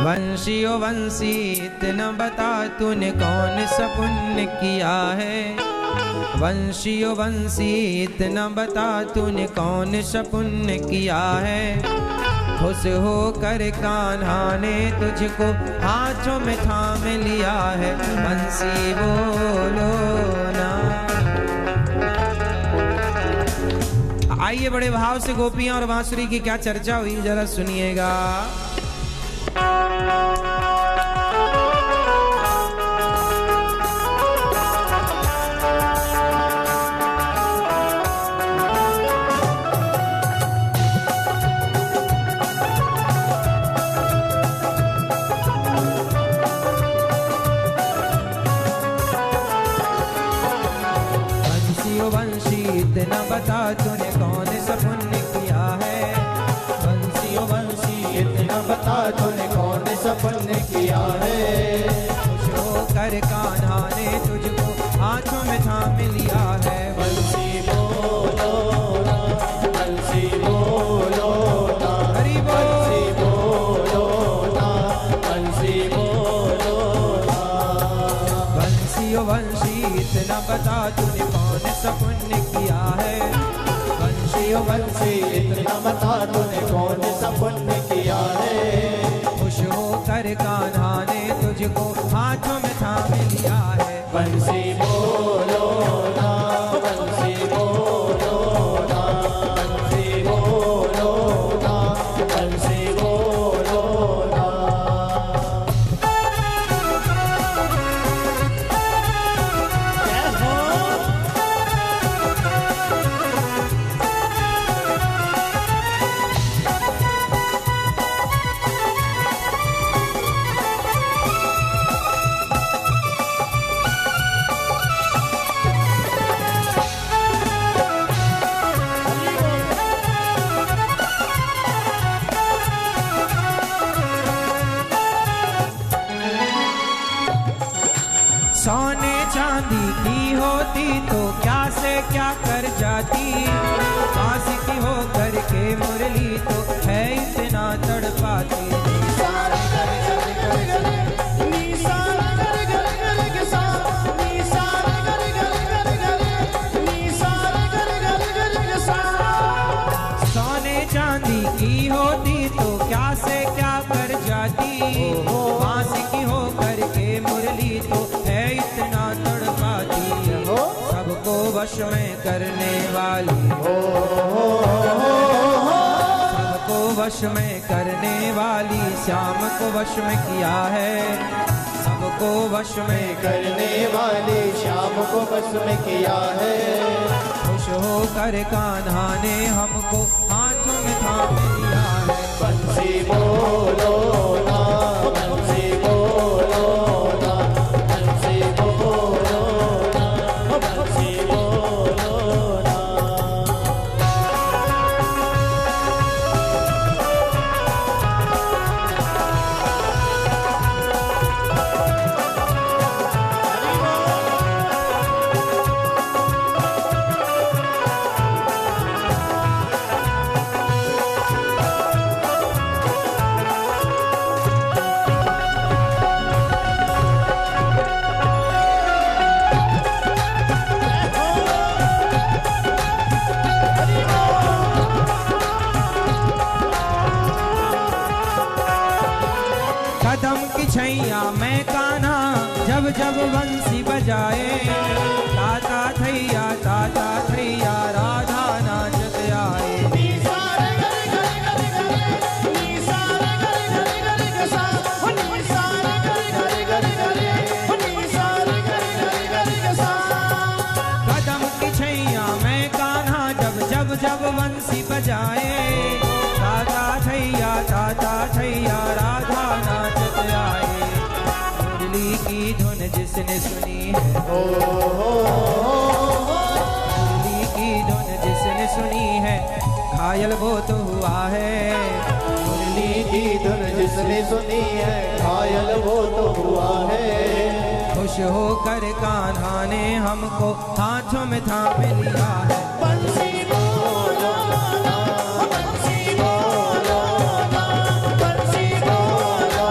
वंशी ओ वंशी इतना बता तूने कौन सा पुण्य किया है। वंशी ओ वंशी इतना बता तूने कौन सा पुण्य किया है। खुश होकर कान्हा ने तुझको हाथों में थाम लिया है। वंशी बोलो ना। आइए बड़े भाव से गोपियां और बांसुरी की क्या चर्चा हुई जरा सुनिएगा। वंशी इतना बता तूने कौन सा पुण्य किया है। वंशी ओ वंशी इतना बता तूने कौन सा पुण्य किया है। खुश होकर कान्हा ने तुझको हाथों में थाम लिया है। वंशी बोलो ना, वंशी बोलो ना, हरि वंशी बोलो ना, वंशी बोलो ना। वंशी ओ वंशी इतना बता तूने कौन सा पुण्य किया है। वंशी ओ वंशी इतना बता तूने कौन सा पुण्य किया है। खुश होकर कान्हा ने तुझको हाथों में थाम लिया है। वंशी बोलो ना, वंशी बोलो ना, वंशी बोलो ना, वंशी बोलो ना। जय हो। सोने चांदी की होती तो क्या से क्या कर जाती। फांसी की हो करके मुरली तो है इतना तड़पाती। सोने चांदी की होती तो क्या से क्या कर जाती। फांसी की हो करके मुरली तो है इतना तड़पाती। सबको वश में करने वाली, सबको वश में करने वाली श्याम को वश में किया है। सबको वश में करने वाले श्याम को वश में किया है। खुश होकर कान्हा ने हमको हाथों में थाम लिया है। वंशी बोलो ना, वंशी बोलो ना, वंशी बोलो ना, वंशी बोलो ना। कदम की छैया मैं कान्हा जब जब बंसी बजाए। ताता थैया राधा नाचत आए। कदम की छैया मैं कान्हा जब जब बंसी बजाए। ताता थैया राधा नाचत आए। मुरली की धुन जिसने सुनी है, मुरली की धुन जिसने सुनी है घायल वो तो हुआ है। मुरली की धुन जिसने सुनी है घायल वो तो हुआ है। खुश होकर कान्हा ने हमको हाथों में थाम लिया है। वंशी बोलो ना, वंशी बोलो ना, वंशी बोलो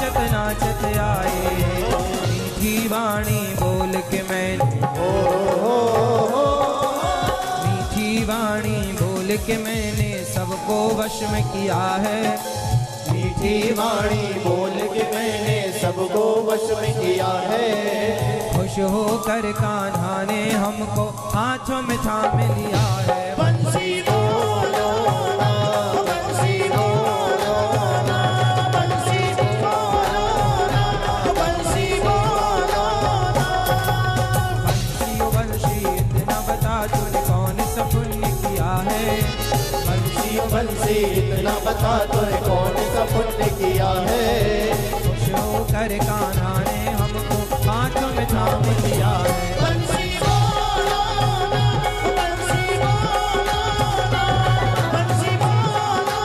नाचत नाचत आए। मीठी वाणी बोल के मैंने मीठी वाणी बोल के मैंने सबको वश में किया है। मीठी वाणी बोल के मैंने सबको वश में किया है। खुश होकर कान्हा ने हमको हाथों में थाम लिया है। बंसी बोलो ना, बंसी बोलो ना, बंसी बोलो ना, बंसी बोलो ना। बंसी ओ बंसी इतना बता तूने कौन सा पुण्य किया है। बंसी ओ बंसी इतना बता तूने कौन सा पुण्य किया है। खुश होकर कान्हा ने हमको हाथों में थाम लिया है। बंसी बोलो ना, बंसी बोलो ना, बंसी बोलो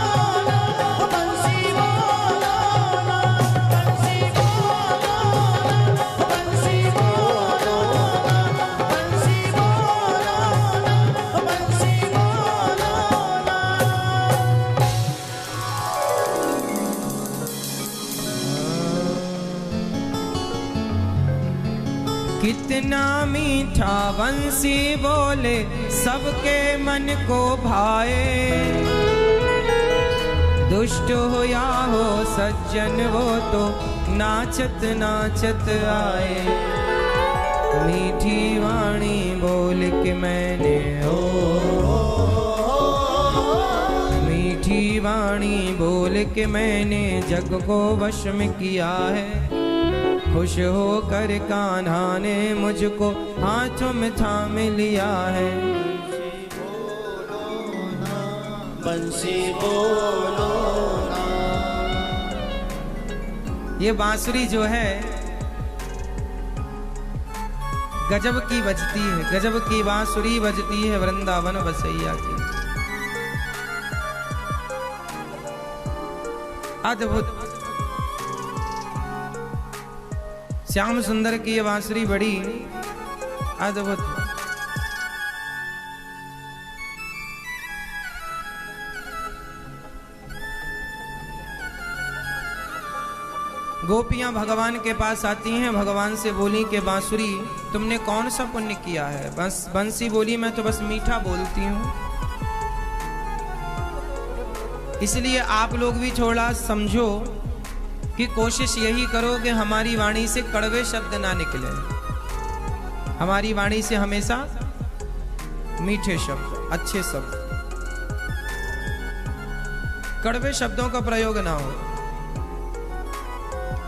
ना, बंसी बोलो ना, बंसी बोलो ना, बंसी बोलो ना, बंसी बोलो ना, बंसी बोलो ना। कितना मीठा बंसी बोले सबके मन को भाए। दुष्ट हो या हो सज्जन वो तो नाचत नाचत आए। मीठी वाणी बोल के मैंने मीठी वाणी बोल के मैंने जग को वश में किया है। खुश होकर कान्हा ने मुझको हाथों में थाम लिया है। बंसी बोलो ना। ये बांसुरी जो है गजब की बजती है, गजब की बांसुरी बजती है वृंदावन बसैया की। अद्भुत श्याम सुंदर की ये बांसुरी बड़ी अद्भुत। गोपियां भगवान के पास आती हैं, भगवान से बोली कि बांसुरी तुमने कौन सा पुण्य किया है। बस बंसी बोली मैं तो बस मीठा बोलती हूं। इसलिए आप लोग भी थोड़ा समझो कि कोशिश यही करो कि हमारी वाणी से कड़वे शब्द ना निकले। हमारी वाणी से हमेशा मीठे शब्द, अच्छे शब्द, कड़वे शब्दों का प्रयोग ना हो।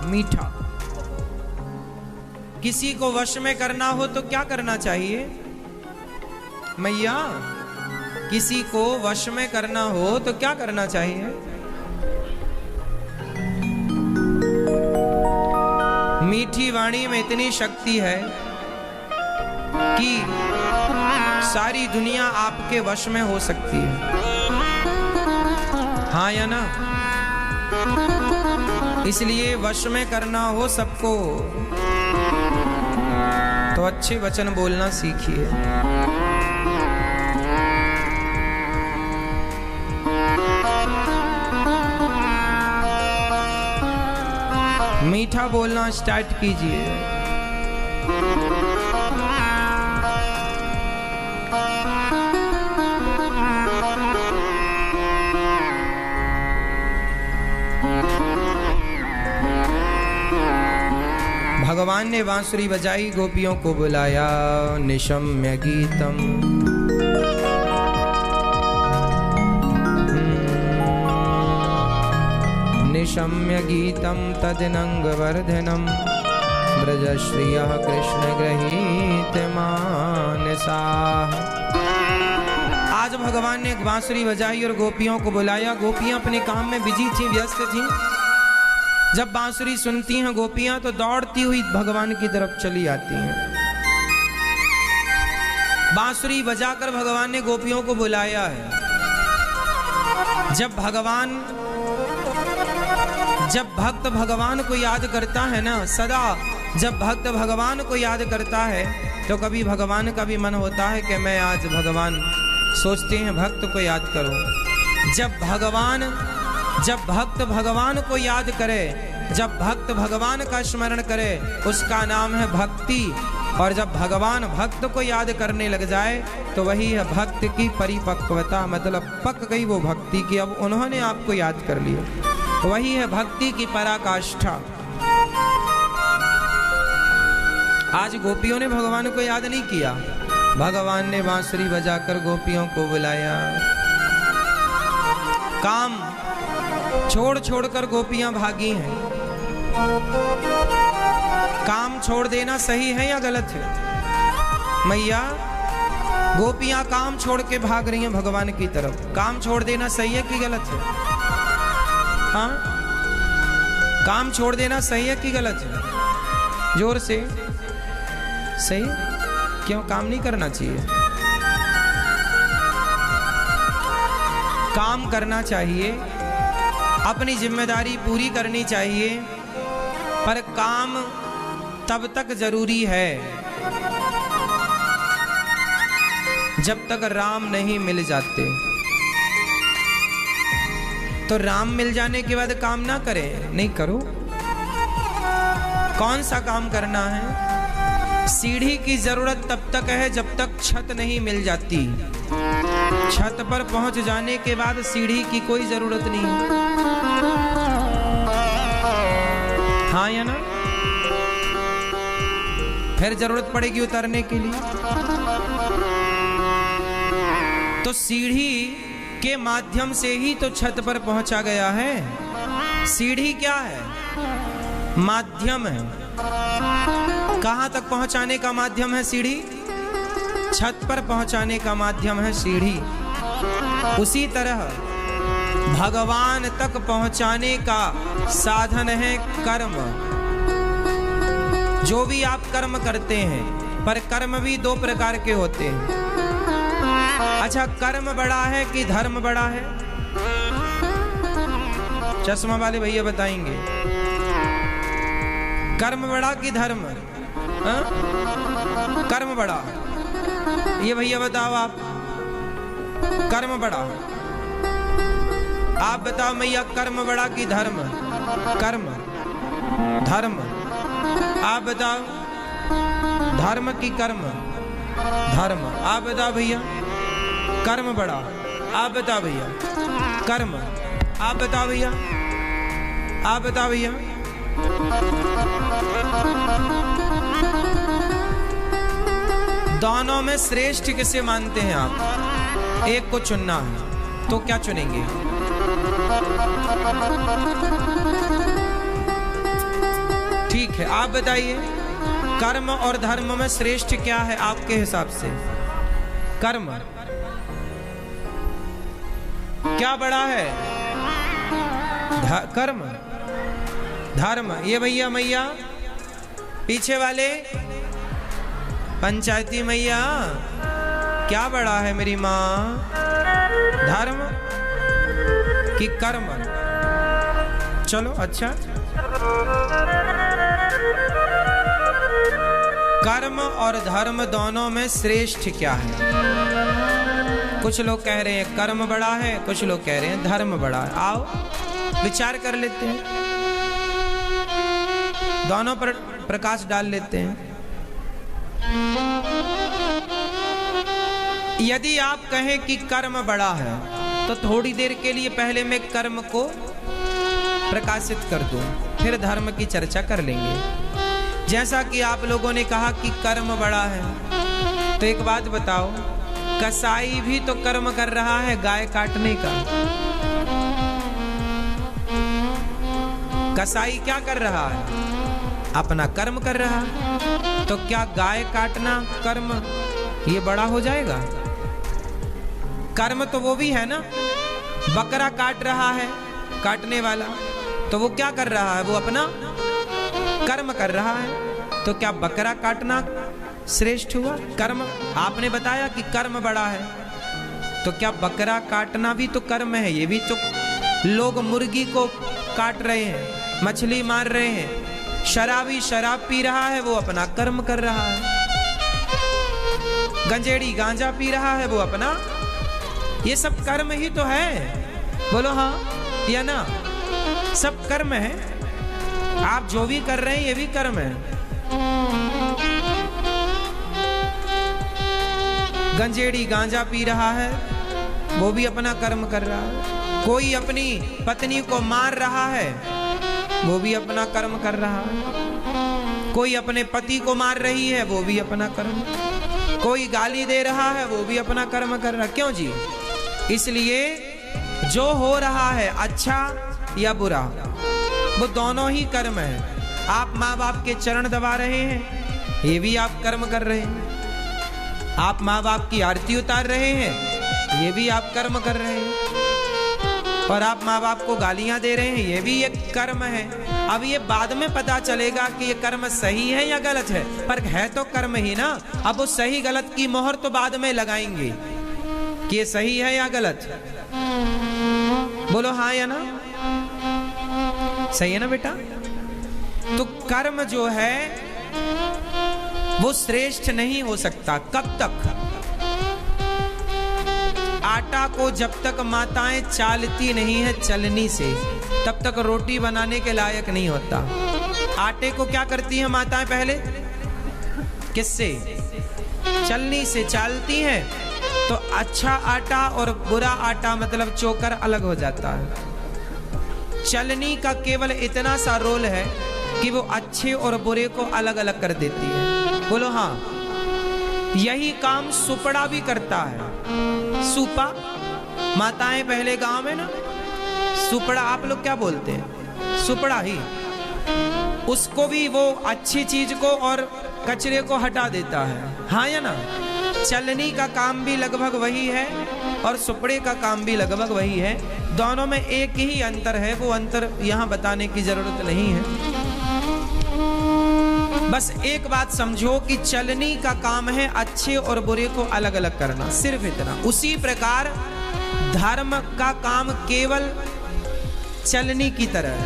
मीठा। किसी को वश में करना हो तो क्या करना चाहिए मैया? किसी को वश में करना हो तो क्या करना चाहिए? मीठी वाणी में इतनी शक्ति है कि सारी दुनिया आपके वश में हो सकती है। हाँ या ना? इसलिए वश में करना हो सबको तो अच्छे वचन बोलना सीखिए। मीठा बोलना स्टार्ट कीजिए। भगवान ने बांसुरी बजाई, गोपियों को बुलाया। निशम्य गीतम निशम्य गीतम तदनंगवर्धनम ब्रजश्रियः कृष्ण गृहीत मानसाः। आज भगवान ने एक बांसुरी बजाई और गोपियों को बुलाया। गोपियां अपने काम में बिजी थी, व्यस्त थी। जब बांसुरी सुनती हैं गोपियां तो दौड़ती हुई भगवान की तरफ चली आती हैं। बांसुरी बजाकर भगवान ने गोपियों को बुलाया है। जब भक्त भगवान को याद करता है ना, सदा जब भक्त भगवान को याद करता है तो कभी भगवान का भी मन होता है कि मैं आज भगवान सोचते हैं भक्त को याद करो। जब भक्त भगवान को याद करे जब भक्त भगवान का स्मरण करे उसका नाम है भक्ति, और जब भगवान भक्त को याद करने लग जाए तो वही है भक्त की परिपक्वता, मतलब पक गई वो भक्ति की, अब उन्होंने आपको याद कर लिया, वही है भक्ति की पराकाष्ठा। आज गोपियों ने भगवान को याद नहीं किया, भगवान ने बांसुरी बजाकर गोपियों को बुलाया। काम छोड़ छोड़कर गोपियां भागी हैं। काम छोड़ देना सही है या गलत है? मैया, गोपियां काम छोड़ के भाग रही हैं भगवान की तरफ, काम छोड़ देना सही है कि गलत है? हाँ, काम छोड़ देना सही है कि गलत है? जोर से। सही? क्यों काम नहीं करना चाहिए? काम करना चाहिए, अपनी जिम्मेदारी पूरी करनी चाहिए, पर काम तब तक जरूरी है जब तक राम नहीं मिल जाते। तो राम मिल जाने के बाद काम ना करें? नहीं करो। कौन सा काम करना है? सीढ़ी की जरूरत तब तक है जब तक छत नहीं मिल जाती। छत पर पहुंच जाने के बाद सीढ़ी की कोई जरूरत नहीं है। हाँ या ना? फिर जरूरत पड़ेगी उतरने के लिए। तो सीढ़ी के माध्यम से ही तो छत पर पहुंचा गया है। सीढ़ी क्या है? माध्यम है। कहां तक पहुंचाने का माध्यम है सीढ़ी? छत पर पहुंचाने का माध्यम है सीढ़ी। उसी तरह भगवान तक पहुंचाने का साधन है कर्म। जो भी आप कर्म करते हैं, पर कर्म भी दो प्रकार के होते हैं। अच्छा, कर्म बड़ा है कि धर्म बड़ा है? चश्मा वाले भैया बताएंगे, कर्म बड़ा कि धर्म? हा? कर्म बड़ा। ये भैया बताओ, आप कर्म बड़ा? आप बताओ मैया, कर्म बड़ा कि धर्म? कर्म। धर्म। आप बताओ, धर्म की कर्म? धर्म। आप बताओ भैया, कर्म बड़ा? आप बताओ भैया, कर्म। आप बताओ भैया, आप बताओ भैया। दोनों में श्रेष्ठ किसे मानते हैं आप? एक को चुनना है, तो क्या चुनेंगे? ठीक है, आप बताइए, कर्म और धर्म में श्रेष्ठ क्या है आपके हिसाब से? कर्म। क्या बड़ा है? कर्म। धर्म। ये भैया मैया पीछे वाले पंचायती मैया, क्या बड़ा है मेरी माँ? धर्म कि कर्म? चलो अच्छा, कर्म और धर्म दोनों में श्रेष्ठ क्या है? कुछ लोग कह रहे हैं कर्म बड़ा है, कुछ लोग कह रहे हैं धर्म बड़ा है। आओ विचार कर लेते हैं, दोनों पर प्रकाश डाल लेते हैं। यदि आप कहें कि कर्म बड़ा है, तो थोड़ी देर के लिए पहले मैं कर्म को प्रकाशित कर दूं, फिर धर्म की चर्चा कर लेंगे। जैसा कि आप लोगों ने कहा कि कर्म बड़ा है, तो एक बात बताओ, कसाई भी तो कर्म कर रहा है गाय काटने का। कसाई क्या कर रहा है? अपना कर्म कर रहा है। तो क्या गाय काटना कर्म ये बड़ा हो जाएगा? कर्म तो वो भी है ना। बकरा काट रहा है काटने वाला, तो वो क्या कर रहा है? वो अपना कर्म कर रहा है। तो क्या बकरा काटना श्रेष्ठ हुआ? कर्म। आपने बताया कि कर्म बड़ा है, तो क्या बकरा काटना भी तो कर्म है? ये भी तो, लोग मुर्गी को काट रहे हैं, मछली मार रहे हैं, शराबी शराब पी रहा है, वो अपना कर्म कर रहा है। गंजेड़ी गांजा पी रहा है, वो अपना, ये सब कर्म ही तो है। बोलो हाँ या ना? सब कर्म है। आप जो भी कर रहे हैं ये भी कर्म है। गंजेड़ी गांजा पी रहा है, वो भी अपना कर्म कर रहा है। कोई अपनी पत्नी को मार रहा है, वो भी अपना कर्म कर रहा है। कोई अपने पति को मार रही है, वो भी अपना कर्म। कोई गाली दे रहा है, वो भी अपना कर्म कर रहा है। क्यों जी? इसलिए जो हो रहा है अच्छा या बुरा, वो दोनों ही कर्म है। आप माँ बाप के चरण दबा रहे हैं, ये भी आप कर्म कर रहे हैं। आप माँ बाप की आरती उतार रहे हैं, ये भी आप कर्म कर रहे हैं। और आप माँ बाप को गालियां दे रहे हैं, ये भी एक कर्म है। अब ये बाद में पता चलेगा कि ये कर्म सही है या गलत है, पर है तो कर्म ही ना। अब वो सही गलत की मोहर तो बाद में लगाएंगे कि ये सही है या गलत। बोलो हाँ या ना? सही है ना बेटा? तो कर्म जो है वो श्रेष्ठ नहीं हो सकता। कब तक? आटा को जब तक माताएं चालती नहीं है चलनी से, तब तक रोटी बनाने के लायक नहीं होता। आटे को क्या करती हैं माताएं पहले? किससे? चलनी से चालती हैं। तो अच्छा आटा और बुरा आटा मतलब चोकर अलग हो जाता है। चलनी का केवल इतना सा रोल है कि वो अच्छे और बुरे को अलग अलग कर देती है। बोलो हाँ। यही काम सुपड़ा भी करता है। सुपा माताएं पहले गांव में ना, सुपड़ा आप लोग क्या बोलते हैं? सुपड़ा ही। उसको भी वो अच्छी चीज को और कचरे को हटा देता है, हाँ या ना? चलनी का काम भी लगभग वही है और सुपड़े का काम भी लगभग वही है। दोनों में एक ही अंतर है, वो अंतर यहां बताने की जरूरत नहीं है। बस एक बात समझो कि चलनी का काम है अच्छे और बुरे को अलग अलग करना, सिर्फ इतना। उसी प्रकार धर्म का काम केवल चलनी की तरह है।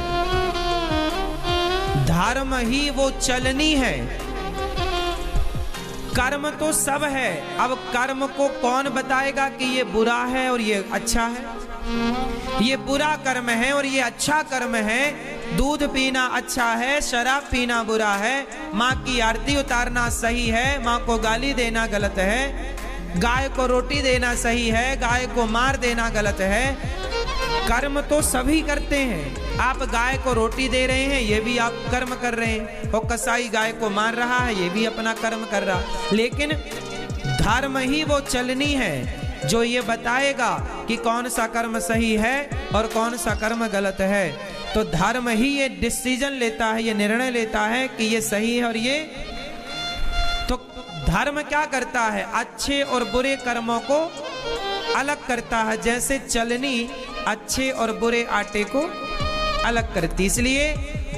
धर्म ही वो चलनी है। कर्म तो सब है। अब कर्म को कौन बताएगा कि ये बुरा है और ये अच्छा है? ये बुरा कर्म है और ये अच्छा कर्म है। दूध पीना अच्छा है, शराब पीना बुरा है। माँ की आरती उतारना सही है, माँ को गाली देना गलत है। गाय को रोटी देना सही है, गाय को मार देना गलत है। कर्म तो सभी करते हैं। आप गाय को रोटी दे रहे हैं, ये भी आप कर्म कर रहे हैं। और कसाई गाय को मार रहा है, ये भी अपना कर्म कर रहा है। लेकिन धर्म ही वो चलनी है जो ये बताएगा कि कौन सा कर्म सही है और कौन सा कर्म गलत है। तो धर्म ही ये डिसीजन लेता है, ये निर्णय लेता है कि ये सही है और ये। तो धर्म क्या करता है? अच्छे और बुरे कर्मों को अलग करता है। जैसे चलनी अच्छे और बुरे आटे को अलग करती। इसलिए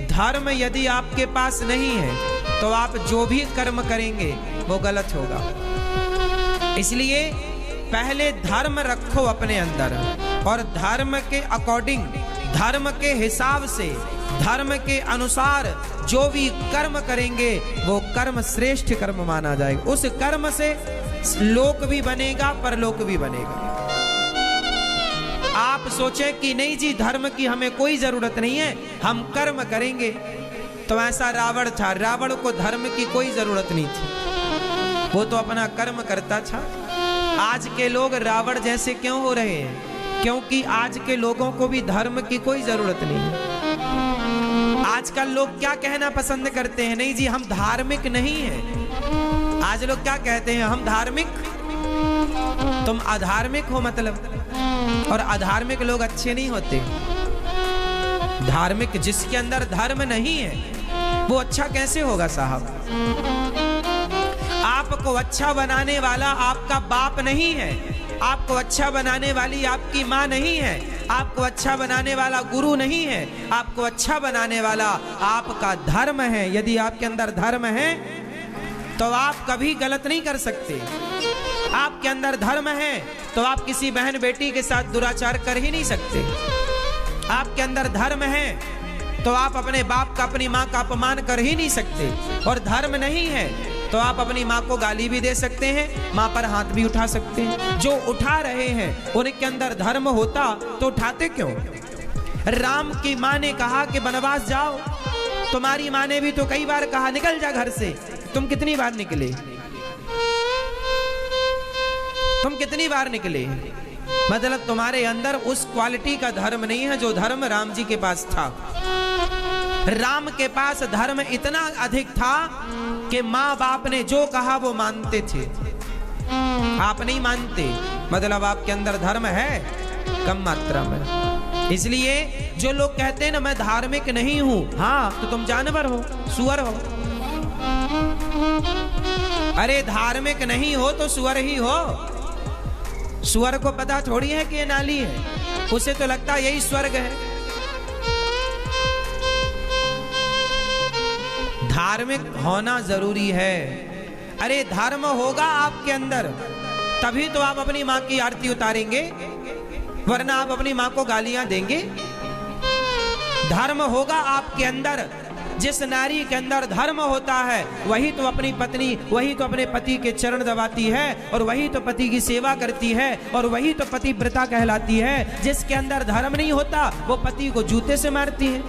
धर्म यदि आपके पास नहीं है तो आप जो भी कर्म करेंगे वो गलत होगा। इसलिए पहले धर्म रखो अपने अंदर और धर्म के अकॉर्डिंग, धर्म के हिसाब से, धर्म के अनुसार जो भी कर्म करेंगे वो कर्म श्रेष्ठ कर्म माना जाएगा। उस कर्म से लोक भी बनेगा, परलोक भी बनेगा। आप सोचें कि नहीं जी धर्म की हमें कोई जरूरत नहीं है, हम कर्म करेंगे। तो ऐसा रावण था। रावण को धर्म की कोई जरूरत नहीं थी, वो तो अपना कर्म करता था। आज के लोग रावण जैसे क्यों हो रहे हैं? क्योंकि आज के लोगों को भी धर्म की कोई जरूरत नहीं है। आजकल लोग क्या कहना पसंद करते हैं? नहीं जी हम धार्मिक नहीं हैं। आज लोग क्या कहते हैं? हम धार्मिक, तुम अधार्मिक हो मतलब। और अधार्मिक लोग अच्छे नहीं होते। धार्मिक जिसके अंदर धर्म नहीं है वो अच्छा कैसे होगा साहब? आपको अच्छा बनाने वाला आपका बाप नहीं है, आपको अच्छा बनाने वाली आपकी माँ नहीं है, आपको अच्छा बनाने वाला गुरु नहीं है, आपको अच्छा बनाने वाला आपका धर्म है। यदि आपके अंदर धर्म है तो आप कभी गलत नहीं कर सकते। आपके अंदर धर्म है तो आप किसी बहन बेटी के साथ दुराचार कर ही नहीं सकते। आपके अंदर धर्म है तो आप अपने बाप का, अपनी माँ का अपमान कर ही नहीं सकते। और धर्म नहीं है तो आप अपनी माँ को गाली भी दे सकते हैं, माँ पर हाथ भी उठा सकते हैं। जो उठा रहे हैं उनके अंदर धर्म होता तो उठाते क्यों? राम की माँ ने कहा कि वनवास जाओ, तुम्हारी माँ ने भी तो कई बार कहा निकल जा घर से, तुम कितनी बार निकले? तुम कितनी बार निकले? मतलब तुम्हारे अंदर उस क्वालिटी का धर्म नहीं है जो धर्म राम जी के पास था। राम के पास धर्म इतना अधिक था कि माँ बाप ने जो कहा वो मानते थे। आप नहीं मानते, मतलब आपके अंदर धर्म है कम मात्रा में। इसलिए जो लोग कहते हैं ना मैं धार्मिक नहीं हूं, हाँ तो तुम जानवर हो, सुअर हो। अरे धार्मिक नहीं हो तो सुअर ही हो। सुअर को पता थोड़ी है कि ये नाली है, उसे तो लगता है यही स्वर्ग है। धार्मिक होना जरूरी है। अरे धर्म होगा आपके अंदर तभी तो आप अपनी माँ की आरती उतारेंगे, वरना आप अपनी माँ को गालियां देंगे। धर्म होगा आपके अंदर। जिस नारी के अंदर धर्म होता है वही तो अपनी पत्नी, वही तो अपने पति के चरण दबाती है, और वही तो पति की सेवा करती है, और वही तो पतिव्रता कहलाती है। जिसके अंदर धर्म नहीं होता वो पति को जूते से मारती है।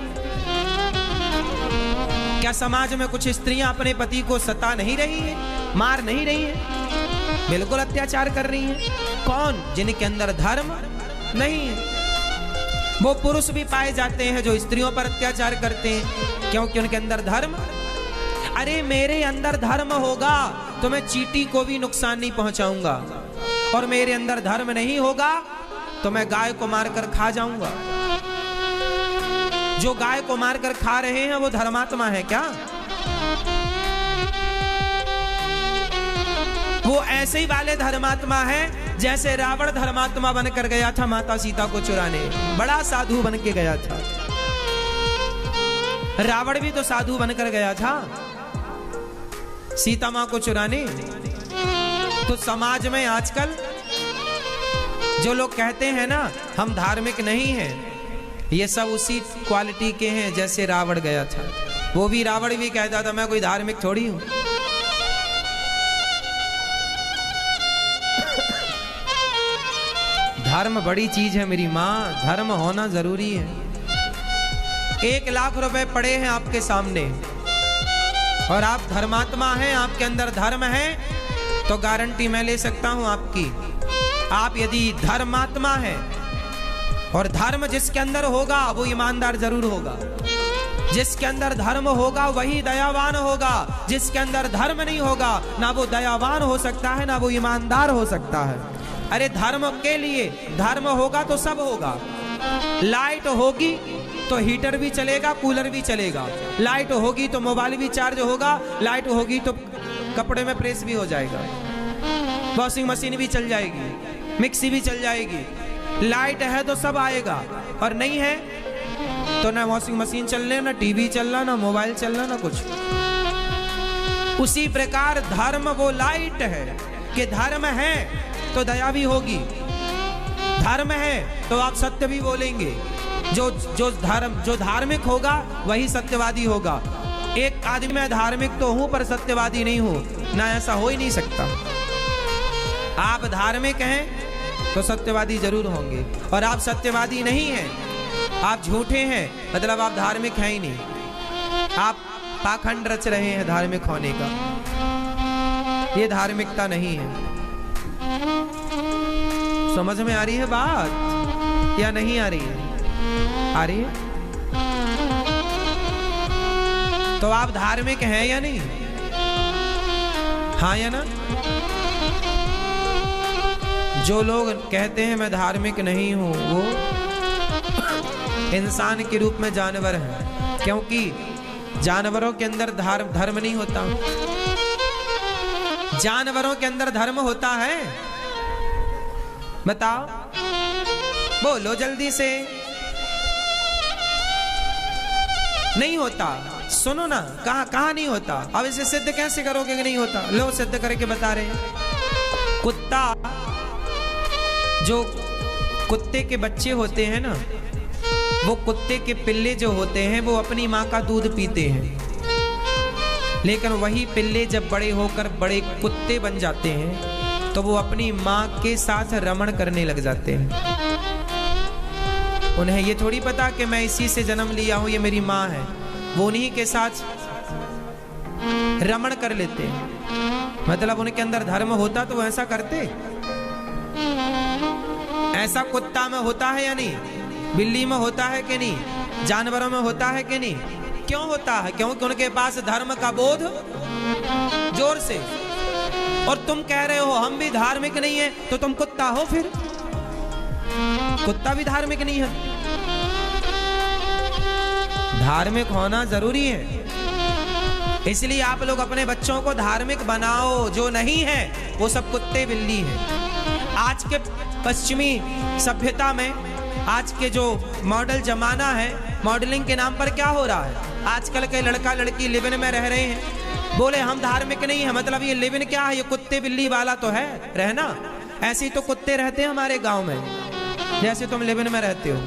क्या समाज में कुछ स्त्रियां अपने पति को सता नहीं रही है, मार नहीं रही है? बिल्कुल अत्याचार कर रही हैं। कौन? जिनके अंदर धर्म नहीं है। वो पुरुष भी पाए जाते हैं जो स्त्रियों पर अत्याचार करते हैं, क्योंकि उनके अंदर धर्म। अरे मेरे अंदर धर्म होगा तो मैं चींटी को भी नुकसान नहीं पहुंचाऊंगा, और मेरे अंदर धर्म नहीं होगा तो मैं गाय को मारकर खा जाऊंगा। जो गाय को मारकर खा रहे हैं वो धर्मात्मा है क्या? वो ऐसे ही वाले धर्मात्मा है जैसे रावण धर्मात्मा बनकर गया था माता सीता को चुराने। बड़ा साधु बन के गया था। रावण भी तो साधु बनकर गया था सीता मां को चुराने। तो समाज में आजकल जो लोग कहते हैं ना हम धार्मिक नहीं हैं, ये सब उसी क्वालिटी के हैं जैसे रावण गया था। वो भी रावण भी कहता था मैं कोई धार्मिक थोड़ी हूं। धर्म बड़ी चीज है मेरी माँ, धर्म होना जरूरी है। 1 लाख रुपए पड़े हैं आपके सामने और आप धर्मात्मा हैं, आपके अंदर धर्म है, तो गारंटी मैं ले सकता हूं आपकी। आप यदि धर्मात्मा हैं, और धर्म जिसके अंदर होगा वो ईमानदार जरूर होगा। जिसके अंदर धर्म होगा वही दयावान होगा। जिसके अंदर धर्म नहीं होगा ना वो दयावान हो सकता है ना वो ईमानदार हो सकता है। अरे धर्म के लिए धर्म होगा तो सब होगा। लाइट होगी तो हीटर भी चलेगा, कूलर भी चलेगा। लाइट होगी तो मोबाइल भी चार्ज होगा। लाइट होगी तो कपड़े में प्रेस भी हो जाएगा, वॉशिंग मशीन भी चल जाएगी, मिक्सी भी चल जाएगी। लाइट है तो सब आएगा, और नहीं है तो ना वॉशिंग मशीन चलने, ना टीवी चलना, ना मोबाइल चलना, ना कुछ। उसी प्रकार धर्म वो लाइट है कि धर्म है तो दया भी होगी, धर्म है तो आप सत्य भी बोलेंगे। जो धार्मिक होगा वही सत्यवादी होगा। एक आदमी मैं धार्मिक तो हूं पर सत्यवादी नहीं हूं, ना, ऐसा हो ही नहीं सकता। आप धार्मिक हैं तो सत्यवादी जरूर होंगे, और आप सत्यवादी नहीं हैं, आप झूठे हैं, मतलब आप धार्मिक हैं ही नहीं। आप पाखंड रच रहे हैं धार्मिक होने का। ये धार्मिकता नहीं है। समझ में आ रही है बात या नहीं आ रही है? आ रही है? तो आप धार्मिक हैं या नहीं? हाँ या ना? जो लोग कहते हैं मैं धार्मिक नहीं हूं वो इंसान के रूप में जानवर हैं, क्योंकि जानवरों के अंदर धर्म नहीं होता। जानवरों के अंदर धर्म होता है? बताओ, बोलो जल्दी से। नहीं होता। सुनो ना, कहाँ नहीं होता? अब इसे सिद्ध कैसे करोगे कि नहीं होता? लो सिद्ध करके बता रहे हैं। कुत्ता, जो कुत्ते के बच्चे होते हैं ना, वो कुत्ते के पिल्ले जो होते हैं वो अपनी माँ का दूध पीते हैं, लेकिन वही पिल्ले जब बड़े होकर बड़े कुत्ते बन जाते हैं तो वो अपनी माँ के साथ रमण करने लग जाते हैं। उन्हें ये थोड़ी पता कि मैं इसी से जन्म लिया हूं, ये मेरी माँ है। वो उन्हीं के साथ रमण कर लेते हैं। मतलब उनके अंदर धर्म होता तो वो ऐसा करते? ऐसा कुत्ता में होता है या नहीं? बिल्ली में होता है कि नहीं? जानवरों में होता है कि नहीं? क्यों होता है? क्योंकि उनके पास धर्म का बोध जोर से। और तुम कह रहे हो हम भी धार्मिक नहीं है, तो तुम कुत्ता हो फिर? कुत्ता भी धार्मिक नहीं है। धार्मिक होना जरूरी है, इसलिए आप लोग अपने बच्चों को धार्मिक बनाओ। जो नहीं है वो सब कुत्ते बिल्ली हैं। आज के पश्चिमी सभ्यता में, आज के जो मॉडल जमाना है, मॉडलिंग के नाम पर क्या हो रहा है? आजकल के लड़का लड़की लिव इन में रह रहे हैं, बोले हम धार्मिक नहीं है। मतलब ये लिव इन क्या है? ये कुत्ते बिल्ली वाला तो है रहना। ऐसे ही तो कुत्ते रहते हैं हमारे गांव में, जैसे तुम लिव इन में रहते हो।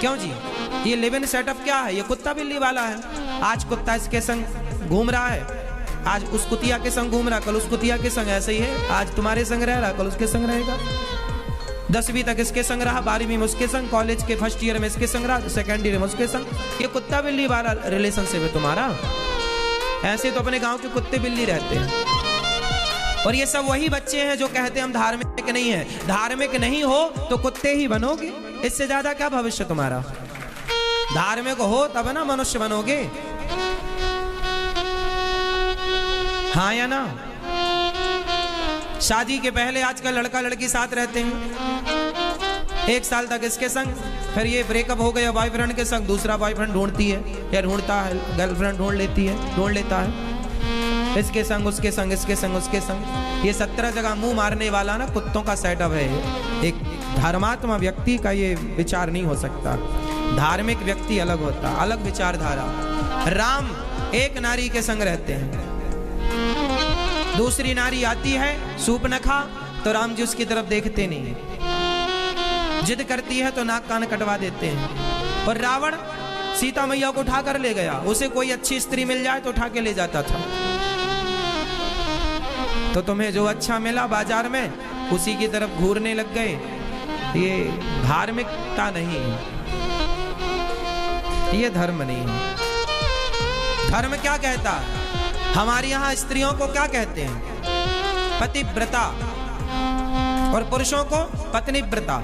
क्यों जी? ये लिव इन सेटअप क्या है? ये कुत्ता बिल्ली वाला है। आज कुत्ता इसके संग घूम रहा है, आज उस कुतिया के संग घूम रहा, कल उस कुतिया के संग। ऐसे ही है, आज तुम्हारे संग रह रहा, कल उसके संग रहेगा। 10वीं तक इसके संग रहा, 12वीं में उसके संग, कॉलेज के फर्स्ट ईयर में इसके संग रहा, सेकेंड ईयर में उसके संग। ये कुत्ता बिल्ली वाला रिलेशनशिप है तुम्हारा। ऐसे तो अपने गांव के कुत्ते बिल्ली रहते हैं। और ये सब वही बच्चे हैं जो कहते हैं हम धार्मिक नहीं है। धार्मिक नहीं हो तो कुत्ते ही बनोगे, इससे ज्यादा क्या भविष्य तुम्हारा? धार्मिक हो तब ना मनुष्य बनोगे, हाँ या ना? शादी के पहले आजकल लड़का लड़की साथ रहते हैं, 1 साल तक इसके संग, फिर ये ब्रेकअप हो गया बॉयफ्रेंड के संग, दूसरा बॉयफ्रेंड ढूंढती है या ढूंढता है, गर्लफ्रेंड ढूंढ लेता है, इसके संग उसके संग, इसके संग उसके संग। ये 17 जगह मुंह मारने वाला ना कुत्तों का सेटअप है। एक धर्मात्मा व्यक्ति का ये विचार नहीं हो सकता। धार्मिक व्यक्ति अलग होता, अलग विचारधारा। राम एक नारी के संग रहते हैं, दूसरी नारी आती है सूपनखा, तो राम जी उसकी तरफ देखते नहीं, जिद करती है तो नाक कान कटवा देते हैं। और रावण सीता मैया को उठा कर ले गया, उसे कोई अच्छी स्त्री मिल जाए तो उठा के ले जाता था। तो तुम्हें जो अच्छा मिला बाजार में उसी की तरफ घूरने लग गए। ये धार्मिकता नहीं है, ये धर्म नहीं है। धर्म क्या कहता है? हमारे यहाँ स्त्रियों को क्या कहते हैं? पतिव्रता, और पुरुषों को पत्नीव्रता।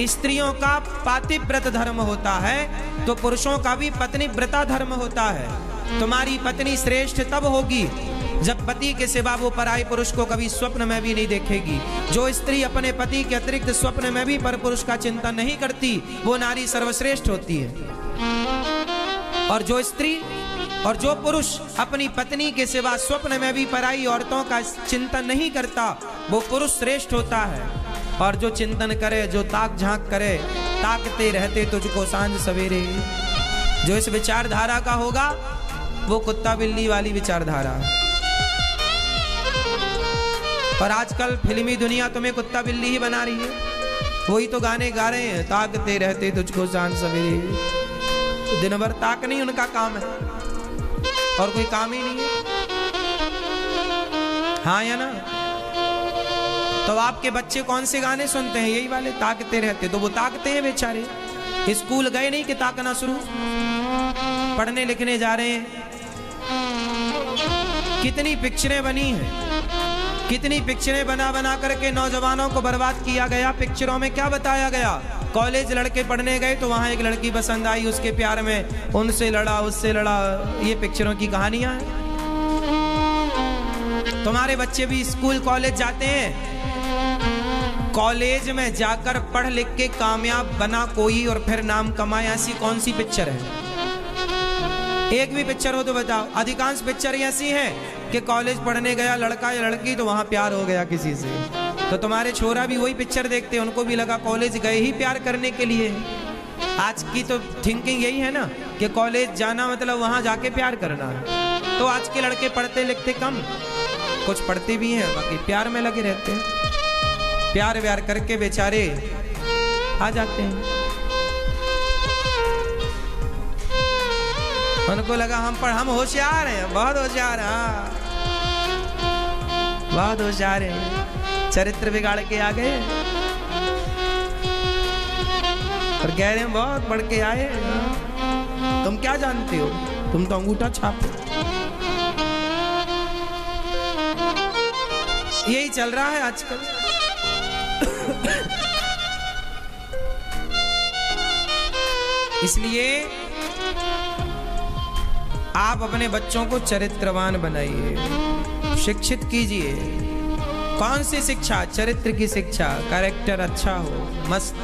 स्त्रियों का पातिव्रत धर्म होता है तो पुरुषों का भी पत्नीव्रता धर्म होता है। तुम्हारी पत्नी श्रेष्ठ तब होगी जब पति के सिवा वो पराये पुरुष को कभी स्वप्न में भी नहीं देखेगी। जो स्त्री अपने पति के अतिरिक्त स्वप्न में भी पर पुरुष का चिंतन नहीं करती, वो नारी सर्वश्रेष्ठ होती है। और जो स्त्री और जो पुरुष अपनी पत्नी के सिवा स्वप्न में भी पराई औरतों का चिंतन नहीं करता, वो पुरुष श्रेष्ठ होता है। और जो चिंतन करे, जो ताक झांक करे, ताकते रहते तुझको सांझ सवेरे, जो इस विचारधारा का होगा वो कुत्ता बिल्ली वाली विचारधारा। और आजकल फिल्मी दुनिया तुम्हें कुत्ता बिल्ली ही बना रही है। वही तो गाने गा रहे हैं, ताकते रहते तुझको सांझ सवेरे। दिन भर ताक नहीं उनका काम है, और कोई काम ही नहीं है, हाँ या ना? तो आपके बच्चे कौन से गाने सुनते हैं? यही वाले, ताकते रहते। तो वो ताकते हैं बेचारे, स्कूल गए नहीं कि ताकना शुरू, पढ़ने लिखने जा रहे हैं। कितनी पिक्चरें बनी हैं, कितनी पिक्चरें बना बना करके नौजवानों को बर्बाद किया गया। पिक्चरों में क्या बताया गया? कॉलेज लड़के पढ़ने गए तो वहां एक लड़की पसंद आई, उसके प्यार में उनसे लड़ा, उससे लड़ा। ये पिक्चरों की कहानियां हैं। तुम्हारे बच्चे भी स्कूल कॉलेज जाते हैं, कॉलेज में जाकर पढ़ लिख के कामयाब बना कोई और फिर नाम कमाया, ऐसी कौन सी पिक्चर है? एक भी पिक्चर हो तो बताओ। अधिकांश पिक्चर ऐसी हैं कि कॉलेज पढ़ने गया लड़का या लड़की तो वहां प्यार हो गया किसी से। तो तुम्हारे छोरा भी वही पिक्चर देखते, उनको भी लगा कॉलेज गए ही प्यार करने के लिए। आज की तो थिंकिंग यही है ना कि कॉलेज जाना मतलब वहां जाके प्यार करना है। तो आज के लड़के पढ़ते लिखते कम, कुछ पढ़ते भी हैं, बाकी प्यार में लगे रहते हैं। प्यार व्यार करके बेचारे आ जाते हैं। उनको लगा हम होशियार हैं, बहुत होशियार हैं, बहुत होशियार हैं, चरित्र बिगाड़ के आ गए और कह रहे हैं बहुत पढ़ के आए। तुम क्या जानते हो, तुम तो अंगूठा छापो। यही चल रहा है आजकल। इसलिए आप अपने बच्चों को चरित्रवान बनाइए, शिक्षित कीजिए। कौन सी शिक्षा? चरित्र की शिक्षा। कैरेक्टर अच्छा हो, मस्त।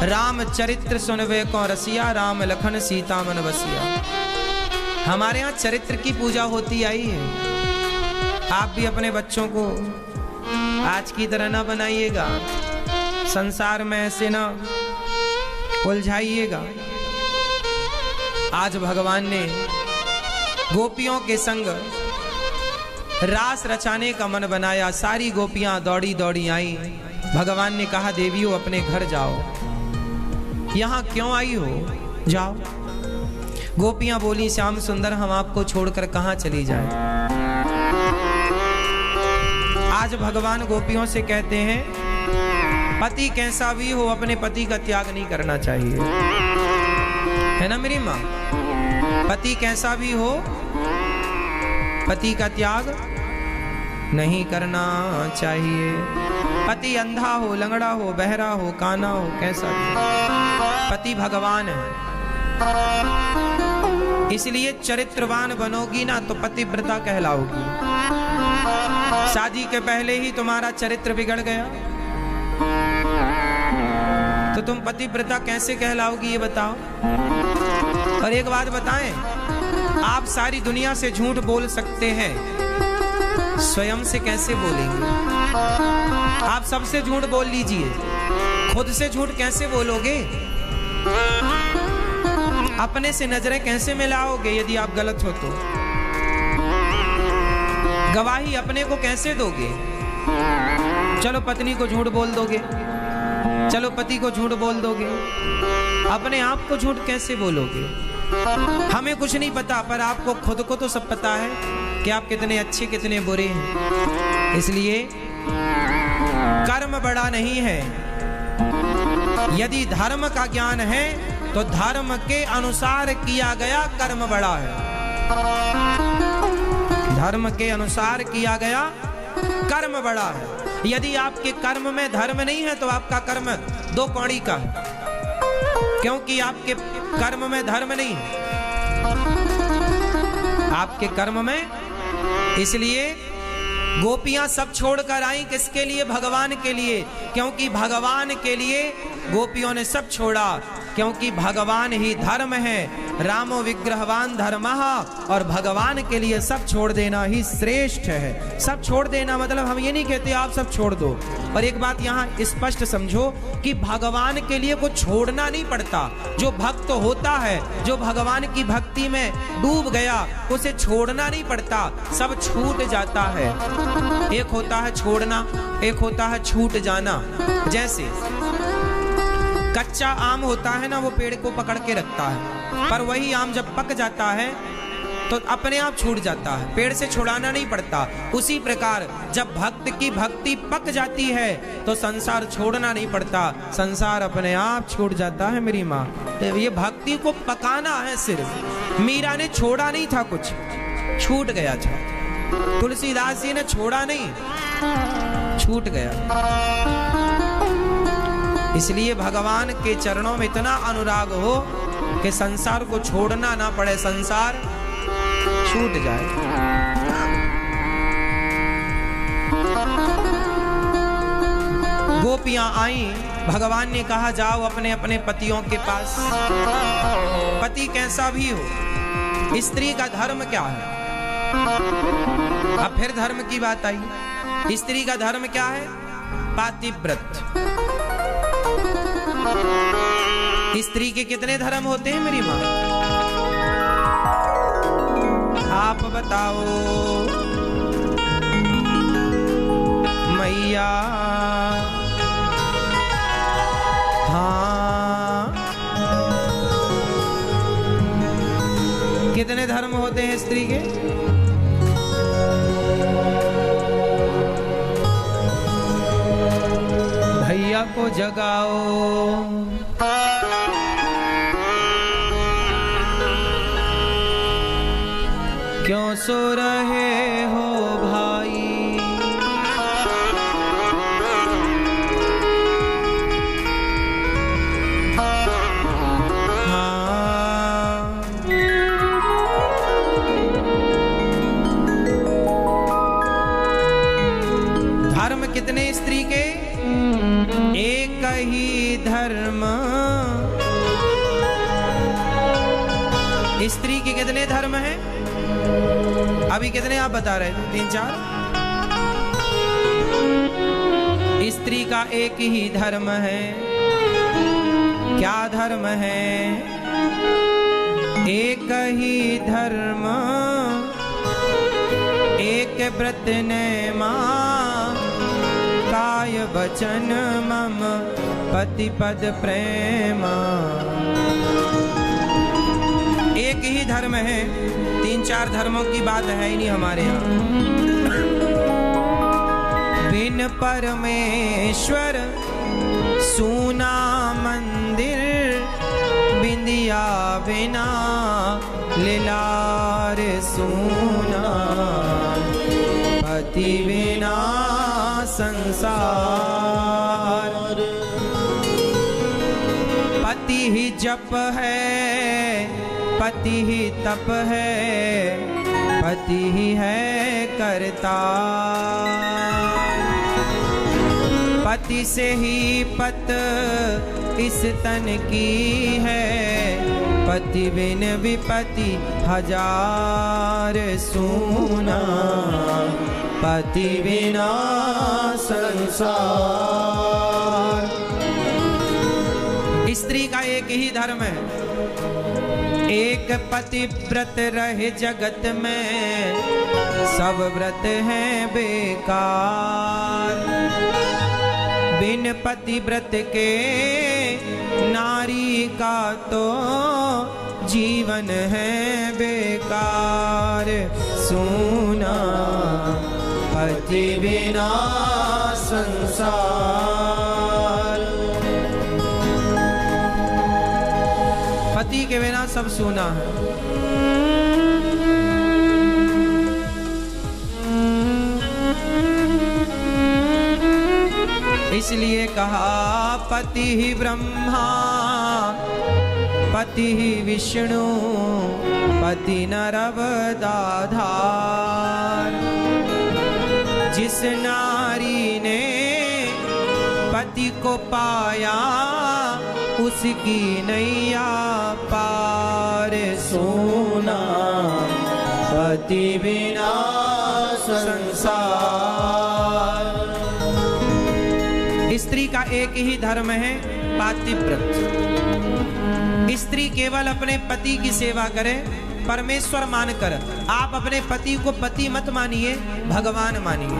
राम चरित्र सुनवे को रसिया, राम लखन सीता मन बसिया। हमारे यहाँ चरित्र की पूजा होती आई है। आप भी अपने बच्चों को आज की तरह ना बनाइएगा, संसार में ऐसे ना उलझाइएगा। आज भगवान ने गोपियों के संग रास रचाने का मन बनाया। सारी गोपियां दौड़ी दौड़ी आई। भगवान ने कहा, देवियों अपने घर जाओ। यहां क्यों आई हो? जाओ। गोपियां बोली, श्याम सुंदर हम आपको छोड़कर कहां चली जाएं? आज भगवान गोपियों से कहते हैं, पति कैसा भी हो अपने पति का त्याग नहीं करना चाहिए, है ना मेरी माँ? पति कैसा भी हो पति का त्याग नहीं करना चाहिए। पति अंधा हो, लंगड़ा हो, बहरा हो, काना हो, कैसा भी, पति भगवान है। इसलिए चरित्रवान बनोगी ना तो पतिव्रता कहलाओगी। शादी के पहले ही तुम्हारा चरित्र बिगड़ गया तो तुम पतिव्रता कैसे कहलाओगी, ये बताओ। और एक बात बताएं, आप सारी दुनिया से झूठ बोल सकते हैं, स्वयं से कैसे बोलेंगे? आप सबसे झूठ बोल लीजिए, खुद से झूठ कैसे बोलोगे? अपने से नजरें कैसे मिलाओगे यदि आप गलत हो तो? गवाही अपने को कैसे दोगे? चलो पत्नी को झूठ बोल दोगे, चलो पति को झूठ बोल दोगे, अपने आप को झूठ कैसे बोलोगे? हमें कुछ नहीं पता, पर आपको खुद को तो सब पता है कि आप कितने अच्छे कितने बुरे हैं। इसलिए कर्म बड़ा नहीं है। यदि धर्म का ज्ञान है तो धर्म के अनुसार किया गया कर्म बड़ा है। धर्म के अनुसार किया गया कर्म बड़ा है। यदि आपके कर्म में धर्म नहीं है तो आपका कर्म दो कौड़ी का है, क्योंकि आपके कर्म में धर्म नहीं है, आपके कर्म में। इसलिए गोपियां सब छोड़कर आई, किसके लिए? भगवान के लिए। क्योंकि भगवान के लिए गोपियों ने सब छोड़ा, क्योंकि भगवान ही धर्म है। रामो विग्रहवान धर्मः, और भगवान के लिए सब छोड़ देना ही श्रेष्ठ है। सब छोड़ देना मतलब हम ये नहीं कहते आप सब छोड़ दो। और एक बात यहाँ स्पष्ट समझो कि भगवान के लिए कुछ छोड़ना नहीं पड़ता। जो भक्त होता है, जो भगवान की भक्ति में डूब गया, उसे छोड़ना नहीं पड़ता, सब छूट जाता है। एक होता है छोड़ना, एक होता है छूट जाना। जैसे कच्चा आम होता है ना, वो पेड़ को पकड़ के रखता है, पर वही आम जब पक जाता है तो अपने आप छूट जाता है, पेड़ से छुड़ाना नहीं पड़ता। उसी प्रकार जब भक्त की भक्ति पक जाती है तो संसार छोड़ना नहीं पड़ता, संसार अपने आप छूट जाता है मेरी माँ। ये भक्ति को पकाना है सिर्फ। मीरा ने छोड़ा नहीं था, कुछ छूट गया था। तुलसीदास जी ने छोड़ा नहीं, छूट गया। इसलिए भगवान के चरणों में इतना अनुराग हो कि संसार को छोड़ना ना पड़े, संसार छूट जाए। गोपियां आई, भगवान ने कहा जाओ अपने अपने पतियों के पास। पति कैसा भी हो, स्त्री का धर्म क्या है? अब फिर धर्म की बात आई। स्त्री का धर्म क्या है? पातिव्रत। स्त्री के कितने धर्म होते हैं मेरी माँ? आप बताओ मैया। हाँ, कितने धर्म होते हैं स्त्री के? भैया को जगाओ, क्यों सो रहे हो भाई। धर्म कितने स्त्री के? एक ही धर्म। स्त्री के कितने धर्म हैं? अभी कितने आप बता रहे थे? 3-4। स्त्री का एक ही धर्म है। क्या धर्म है? एक ही धर्म, एक व्रत नेमा, काय वचन मम पति पद प्रेमा। एक ही धर्म है, 3-4 धर्मों की बात है ही नहीं हमारे यहाँ। बिन परमेश्वर सूना मंदिर, बिंदिया बिना लीलार सूना, पति बिना संसार। पति ही जप है, पति ही तप है, पति ही है करता। पति से ही पत इस तन की है, पति बिन विपति हजार सूना, पति बिना संसार। स्त्री का एक ही धर्म है। एक पति व्रत रहे जगत में, सब व्रत हैं बेकार। बिन पति व्रत के नारी का तो जीवन है बेकार सूना, पति बिना संसार। पति के बिना सब सूना है। इसलिए कहा पति ही ब्रह्मा, पति ही विष्णु, पति नरवदाधार। जिस नारी ने पति को पाया, उसकी नैया पार सोना, पति बिना संसार। स्त्री का एक ही धर्म है, पातिव्रत। स्त्री केवल अपने पति की सेवा करे, परमेश्वर मानकर। आप अपने पति को पति मत मानिए, भगवान मानिए।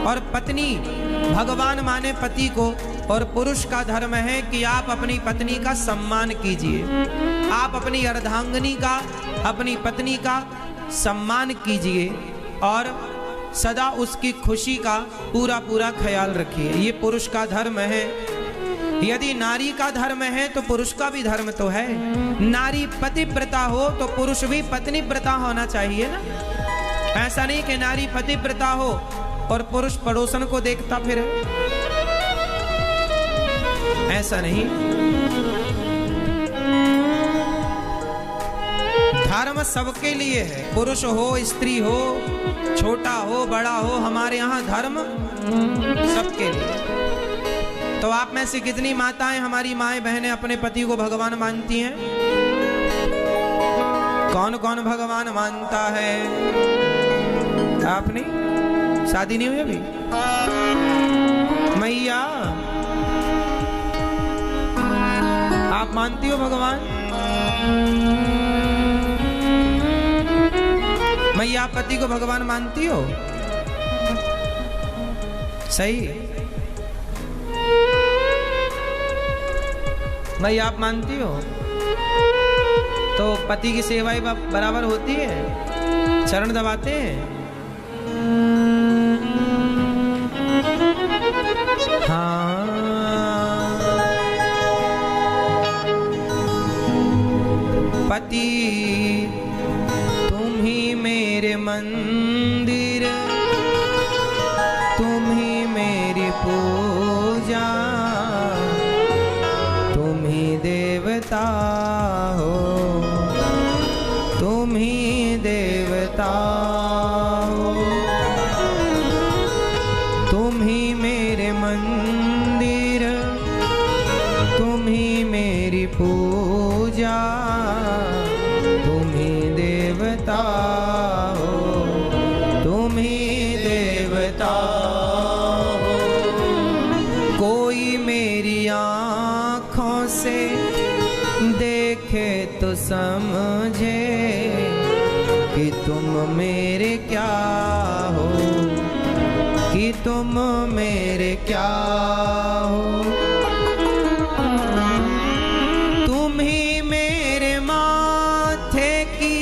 और पत्नी भगवान माने पति को। और पुरुष का धर्म है कि आप अपनी पत्नी का सम्मान कीजिए। आप अपनी अर्धांगिनी का, अपनी पत्नी का सम्मान कीजिए और सदा उसकी खुशी का पूरा पूरा ख्याल रखिए। ये पुरुष का धर्म है। यदि नारी का धर्म है तो पुरुष का भी धर्म तो है। नारी पतिव्रता हो तो पुरुष भी पत्नीव्रता होना चाहिए ना। ऐसा नहीं कि नारी पतिव्रता हो और पुरुष पड़ोसन को देखता फिरे, ऐसा नहीं। धर्म सबके लिए है, पुरुष हो स्त्री हो, छोटा हो बड़ा हो, हमारे यहाँ धर्म सबके लिए। तो आप में से कितनी माताएं, हमारी माएं बहनें अपने पति को भगवान मानती हैं? कौन कौन भगवान मानता है? आपने शादी नहीं हुई अभी? मैया आप मानती हो भगवान? मैया आप पति को भगवान मानती हो? सही। मैया आप मानती हो? तो पति की सेवा ही बराबर होती है, चरण दबाते हैं। हाँ, पति तुम ही मेरे मंदिर, तुम ही मेरी पूजा, तुम ही देवता हो, तुम ही देवता हो। तुम ही मेरे मंदिर, तुम ही मेरी पूजा, तुम ही देवता हो, तुम ही देवता हो। कोई मेरी आँखों से देखे तो समझे कि तुम मेरे क्या हो, कि तुम मेरे क्या हो। तुम ही मेरे माथे की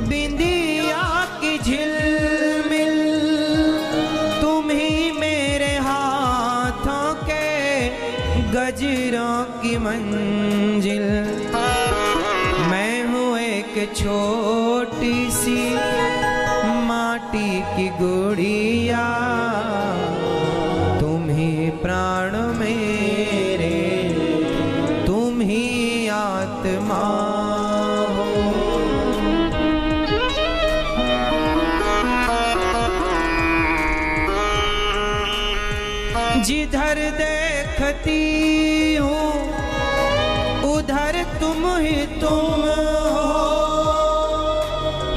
बिंदिया की झिलमिल, तुम ही मेरे हाथों के गजरों की मंजिल। मैं हूँ एक छोटी सी माटी की गुड़िया, तुम ही प्राण मेरे, तुम ही आत्मा हो। जिधर देखती हूँ उधर तुम ही तुम हो,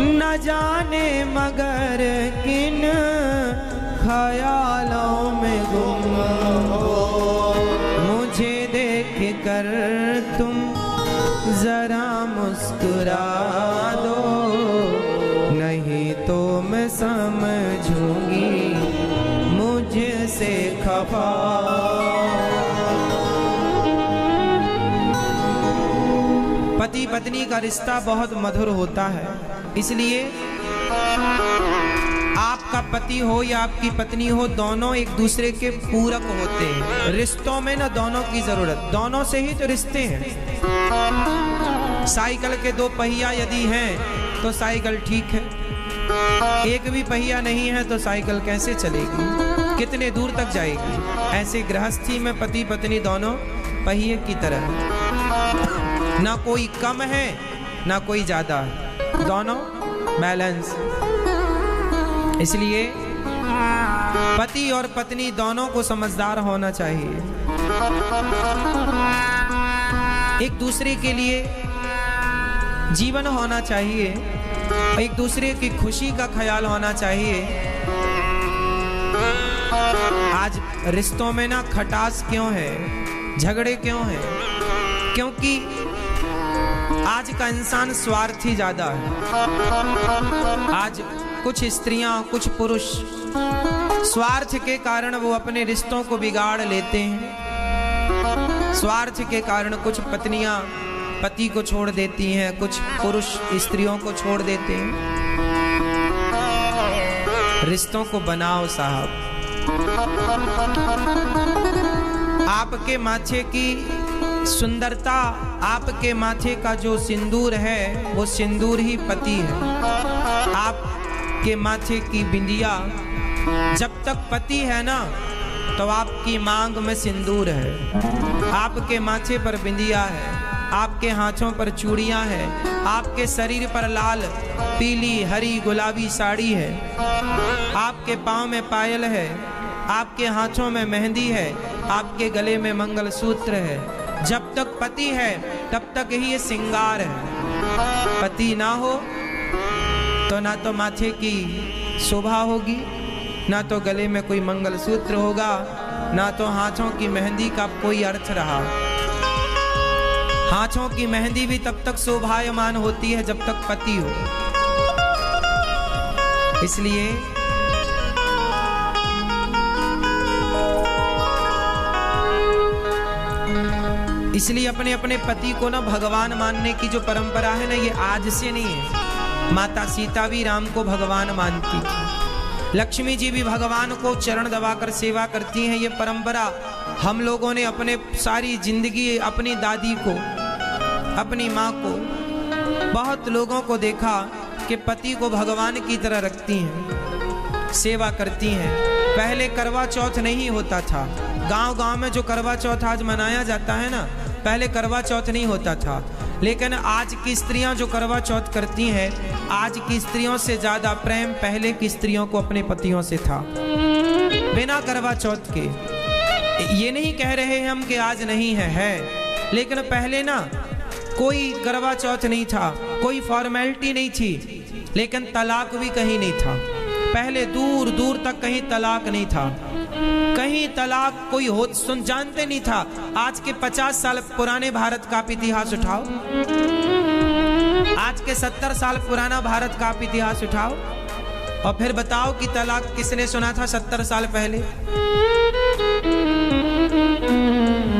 न जाने मगर किन ख्यालों में गुम हो। मुझे देख कर तुम जरा मुस्कुरा दो, नहीं तो मैं समझूंगी मुझसे खफा। पति पत्नी का रिश्ता बहुत मधुर होता है, इसलिए आपका पति हो या आपकी पत्नी हो, दोनों एक दूसरे के पूरक होते हैं। रिश्तों में ना दोनों की जरूरत, दोनों से ही तो रिश्ते हैं। साइकिल के दो पहिया यदि हैं तो साइकिल ठीक है, एक भी पहिया नहीं है तो साइकिल कैसे चलेगी, कितने दूर तक जाएगी। ऐसे गृहस्थी में पति पत्नी दोनों पहिए की तरह है, ना कोई कम है ना कोई ज्यादा है, दोनों बैलेंस। इसलिए पति और पत्नी दोनों को समझदार होना चाहिए, एक दूसरे के लिए जीवन होना चाहिए, एक दूसरे की खुशी का ख्याल होना चाहिए। आज रिश्तों में ना खटास क्यों है, झगड़े क्यों हैं? क्योंकि आज का इंसान स्वार्थी ज्यादा है। आज कुछ स्त्रियां, कुछ पुरुष स्वार्थ के कारण वो अपने रिश्तों को बिगाड़ लेते हैं। स्वार्थ के कारण कुछ पत्नियां पति को छोड़ देती हैं, कुछ पुरुष स्त्रियों को छोड़ देते हैं। रिश्तों को बनाओ साहब। आपके माथे की सुंदरता, आपके माथे का जो सिंदूर है वो सिंदूर ही पति है। आपके माथे की बिंदिया, जब तक पति है ना तो आपकी मांग में सिंदूर है। आपके माथे पर बिंदिया है, आपके हाथों पर चूड़ियां हैं, आपके शरीर पर लाल पीली हरी गुलाबी साड़ी है, आपके पाँव में पायल है, आपके हाथों में मेहंदी है, आपके गले में मंगलसूत्र है। जब तक पति है तब तक ही ये श्रृंगार है। पति ना हो तो ना तो माथे की शोभा होगी, ना तो गले में कोई मंगलसूत्र होगा, ना तो हाथों की मेहंदी का कोई अर्थ रहा। हाथों की मेहंदी भी तब तक शोभायमान होती है जब तक पति हो। इसलिए अपने अपने पति को ना भगवान मानने की जो परंपरा है ना, ये आज से नहीं है। माता सीता भी राम को भगवान मानती थी, लक्ष्मी जी भी भगवान को चरण दबाकर सेवा करती हैं। ये परंपरा हम लोगों ने अपने सारी जिंदगी, अपनी दादी को, अपनी माँ को, बहुत लोगों को देखा कि पति को भगवान की तरह रखती हैं, सेवा करती हैं। पहले करवा चौथ नहीं होता था। गांव-गांव में जो करवा चौथ आज मनाया जाता है ना, पहले करवा चौथ नहीं होता था। लेकिन आज की स्त्रियां जो करवा चौथ करती हैं, आज की स्त्रियों से ज़्यादा प्रेम पहले की स्त्रियों को अपने पतियों से था, बिना करवा चौथ के। ये नहीं कह रहे हैं हम कि आज नहीं है, लेकिन पहले ना कोई करवा चौथ नहीं था, कोई फॉर्मेलिटी नहीं थी, लेकिन तलाक भी कहीं नहीं था। पहले दूर दूर तक कहीं तलाक नहीं था, कहीं तलाक कोई हो सुन जानते नहीं था। आज के 50 साल पुराने भारत का आप इतिहास उठाओ, आज के 70 साल पुराना भारत का आप इतिहास उठाओ और फिर बताओ कि तलाक किसने सुना था 70 साल पहले।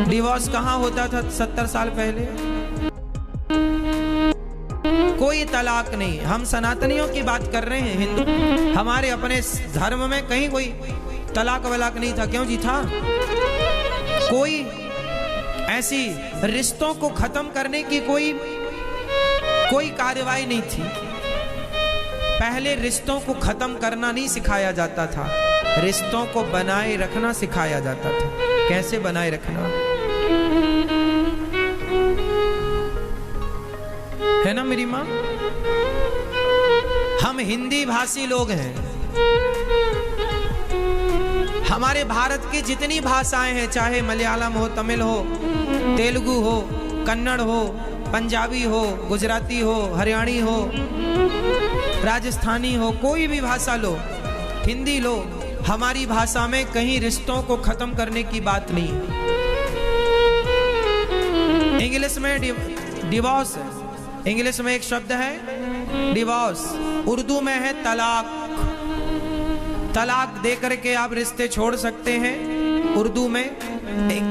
डिवोर्स कहाँ होता था 70 साल पहले? कोई तलाक नहीं। हम सनातनियों की बात कर रहे हैं, हिंदू, हमारे अपने धर्म में कहीं कोई तलाक वलाक नहीं था। क्यों जी था? कोई ऐसी रिश्तों को खत्म करने की कोई कार्रवाई नहीं थी। पहले रिश्तों को खत्म करना नहीं सिखाया जाता था, रिश्तों को बनाए रखना सिखाया जाता था। कैसे बनाए रखना है ना मेरी माँ? हम हिंदी भाषी लोग हैं। हमारे भारत की जितनी भाषाएं हैं, चाहे मलयालम हो, तमिल हो, तेलुगु हो, कन्नड़ हो, पंजाबी हो, गुजराती हो, हरियाणी हो, राजस्थानी हो, कोई भी भाषा लो, हिंदी लो, हमारी भाषा में कहीं रिश्तों को खत्म करने की बात नहीं। इंग्लिश में डिवोर्स, इंग्लिश में एक शब्द है डिवोर्स, उर्दू में है तलाक। तलाक दे करके आप रिश्ते छोड़ सकते हैं उर्दू में,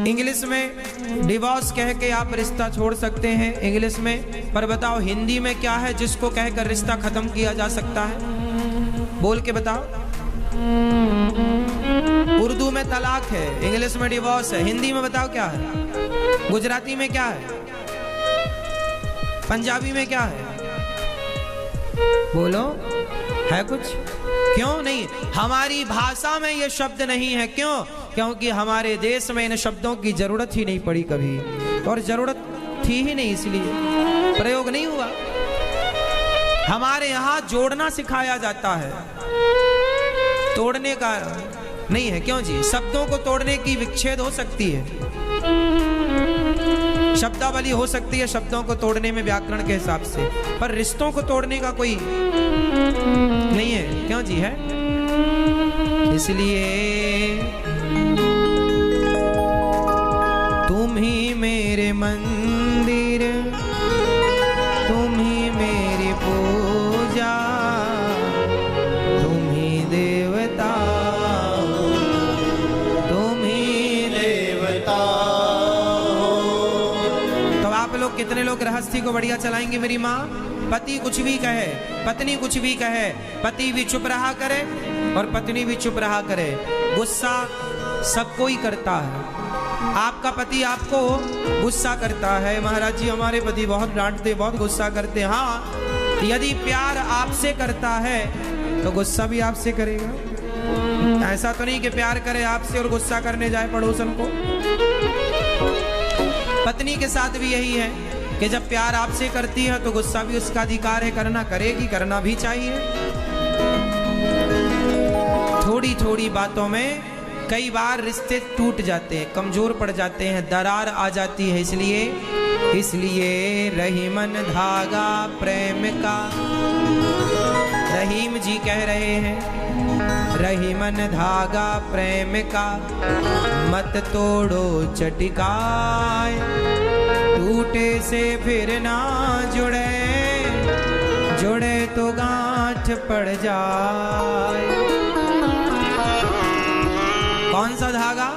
इंग्लिश में डिवोर्स कह के आप रिश्ता छोड़ सकते हैं इंग्लिश में। पर बताओ हिंदी में क्या है जिसको कहकर रिश्ता खत्म किया जा सकता है? बोल के बताओ। उर्दू में तलाक है, इंग्लिश में डिवोर्स है, हिंदी में बताओ क्या है? गुजराती में क्या है? पंजाबी में क्या है? बोलो, है कुछ? क्यों नहीं? हमारी भाषा में ये शब्द नहीं है। क्यों? क्योंकि हमारे देश में इन शब्दों की जरूरत ही नहीं पड़ी कभी, और जरूरत थी ही नहीं, इसलिए प्रयोग नहीं हुआ। हमारे यहाँ जोड़ना सिखाया जाता है, तोड़ने का नहीं है। क्यों जी? शब्दों को तोड़ने की विच्छेद हो सकती है, शब्दावली हो सकती है शब्दों को तोड़ने में व्याकरण के हिसाब से, पर रिश्तों को तोड़ने का कोई नहीं है। क्यों जी? है। इसलिए तुम ही मेरे मंदिर, तुम ही मेरी पूजा, तुम ही देवता, तुम ही देवता। तो आप लोग कितने लोग गृहस्थी को बढ़िया चलाएंगे मेरी माँ? पति कुछ भी कहे, पत्नी कुछ भी कहे, पति भी चुप रहा करे और पत्नी भी चुप रहा करे। गुस्सा सबको ही करता है। आपका पति आपको गुस्सा करता है, महाराज जी हमारे पति बहुत डांटते, बहुत गुस्सा करते। हाँ, यदि प्यार आपसे करता है तो गुस्सा भी आपसे करेगा। ऐसा तो नहीं कि प्यार करे आपसे और गुस्सा करने जाए पड़ोसन को। पत्नी के साथ भी यही है कि जब प्यार आपसे करती है तो गुस्सा भी उसका अधिकार है करना, करेगी, करना भी चाहिए। थोड़ी थोड़ी बातों में कई बार रिश्ते टूट जाते हैं, कमजोर पड़ जाते हैं, दरार आ जाती है। इसलिए रहीमन धागा प्रेम का, रहीम जी कह रहे हैं, रहीमन धागा प्रेम का मत तोड़ो चटिकाए, टूटे से फिर ना जुड़े, जुड़े तो गांठ पड़ जाए। कौन सा धागा?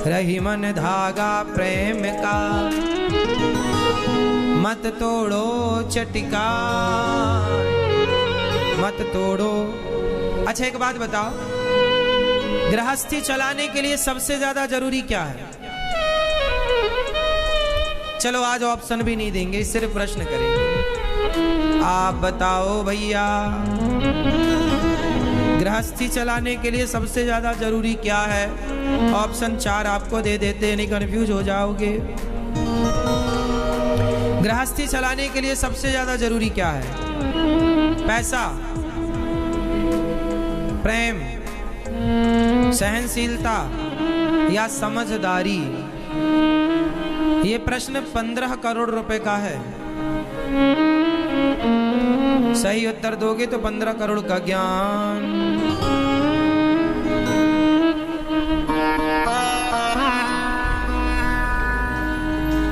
रहीमन धागा प्रेम का मत तोड़ो चटिका, मत तोड़ो। अच्छा एक बात बताओ, गृहस्थी चलाने के लिए सबसे ज्यादा जरूरी क्या है? चलो आज ऑप्शन भी नहीं देंगे, सिर्फ प्रश्न करेंगे। आप बताओ भैया, गृहस्थी चलाने के लिए सबसे ज्यादा जरूरी क्या है? ऑप्शन 4 आपको दे देते, नहीं कंफ्यूज हो जाओगे। गृहस्थी चलाने के लिए सबसे ज्यादा जरूरी क्या है? पैसा, प्रेम, सहनशीलता या समझदारी? ये प्रश्न 15 करोड़ रुपए का है। सही उत्तर दोगे तो 15 करोड़ का ज्ञान।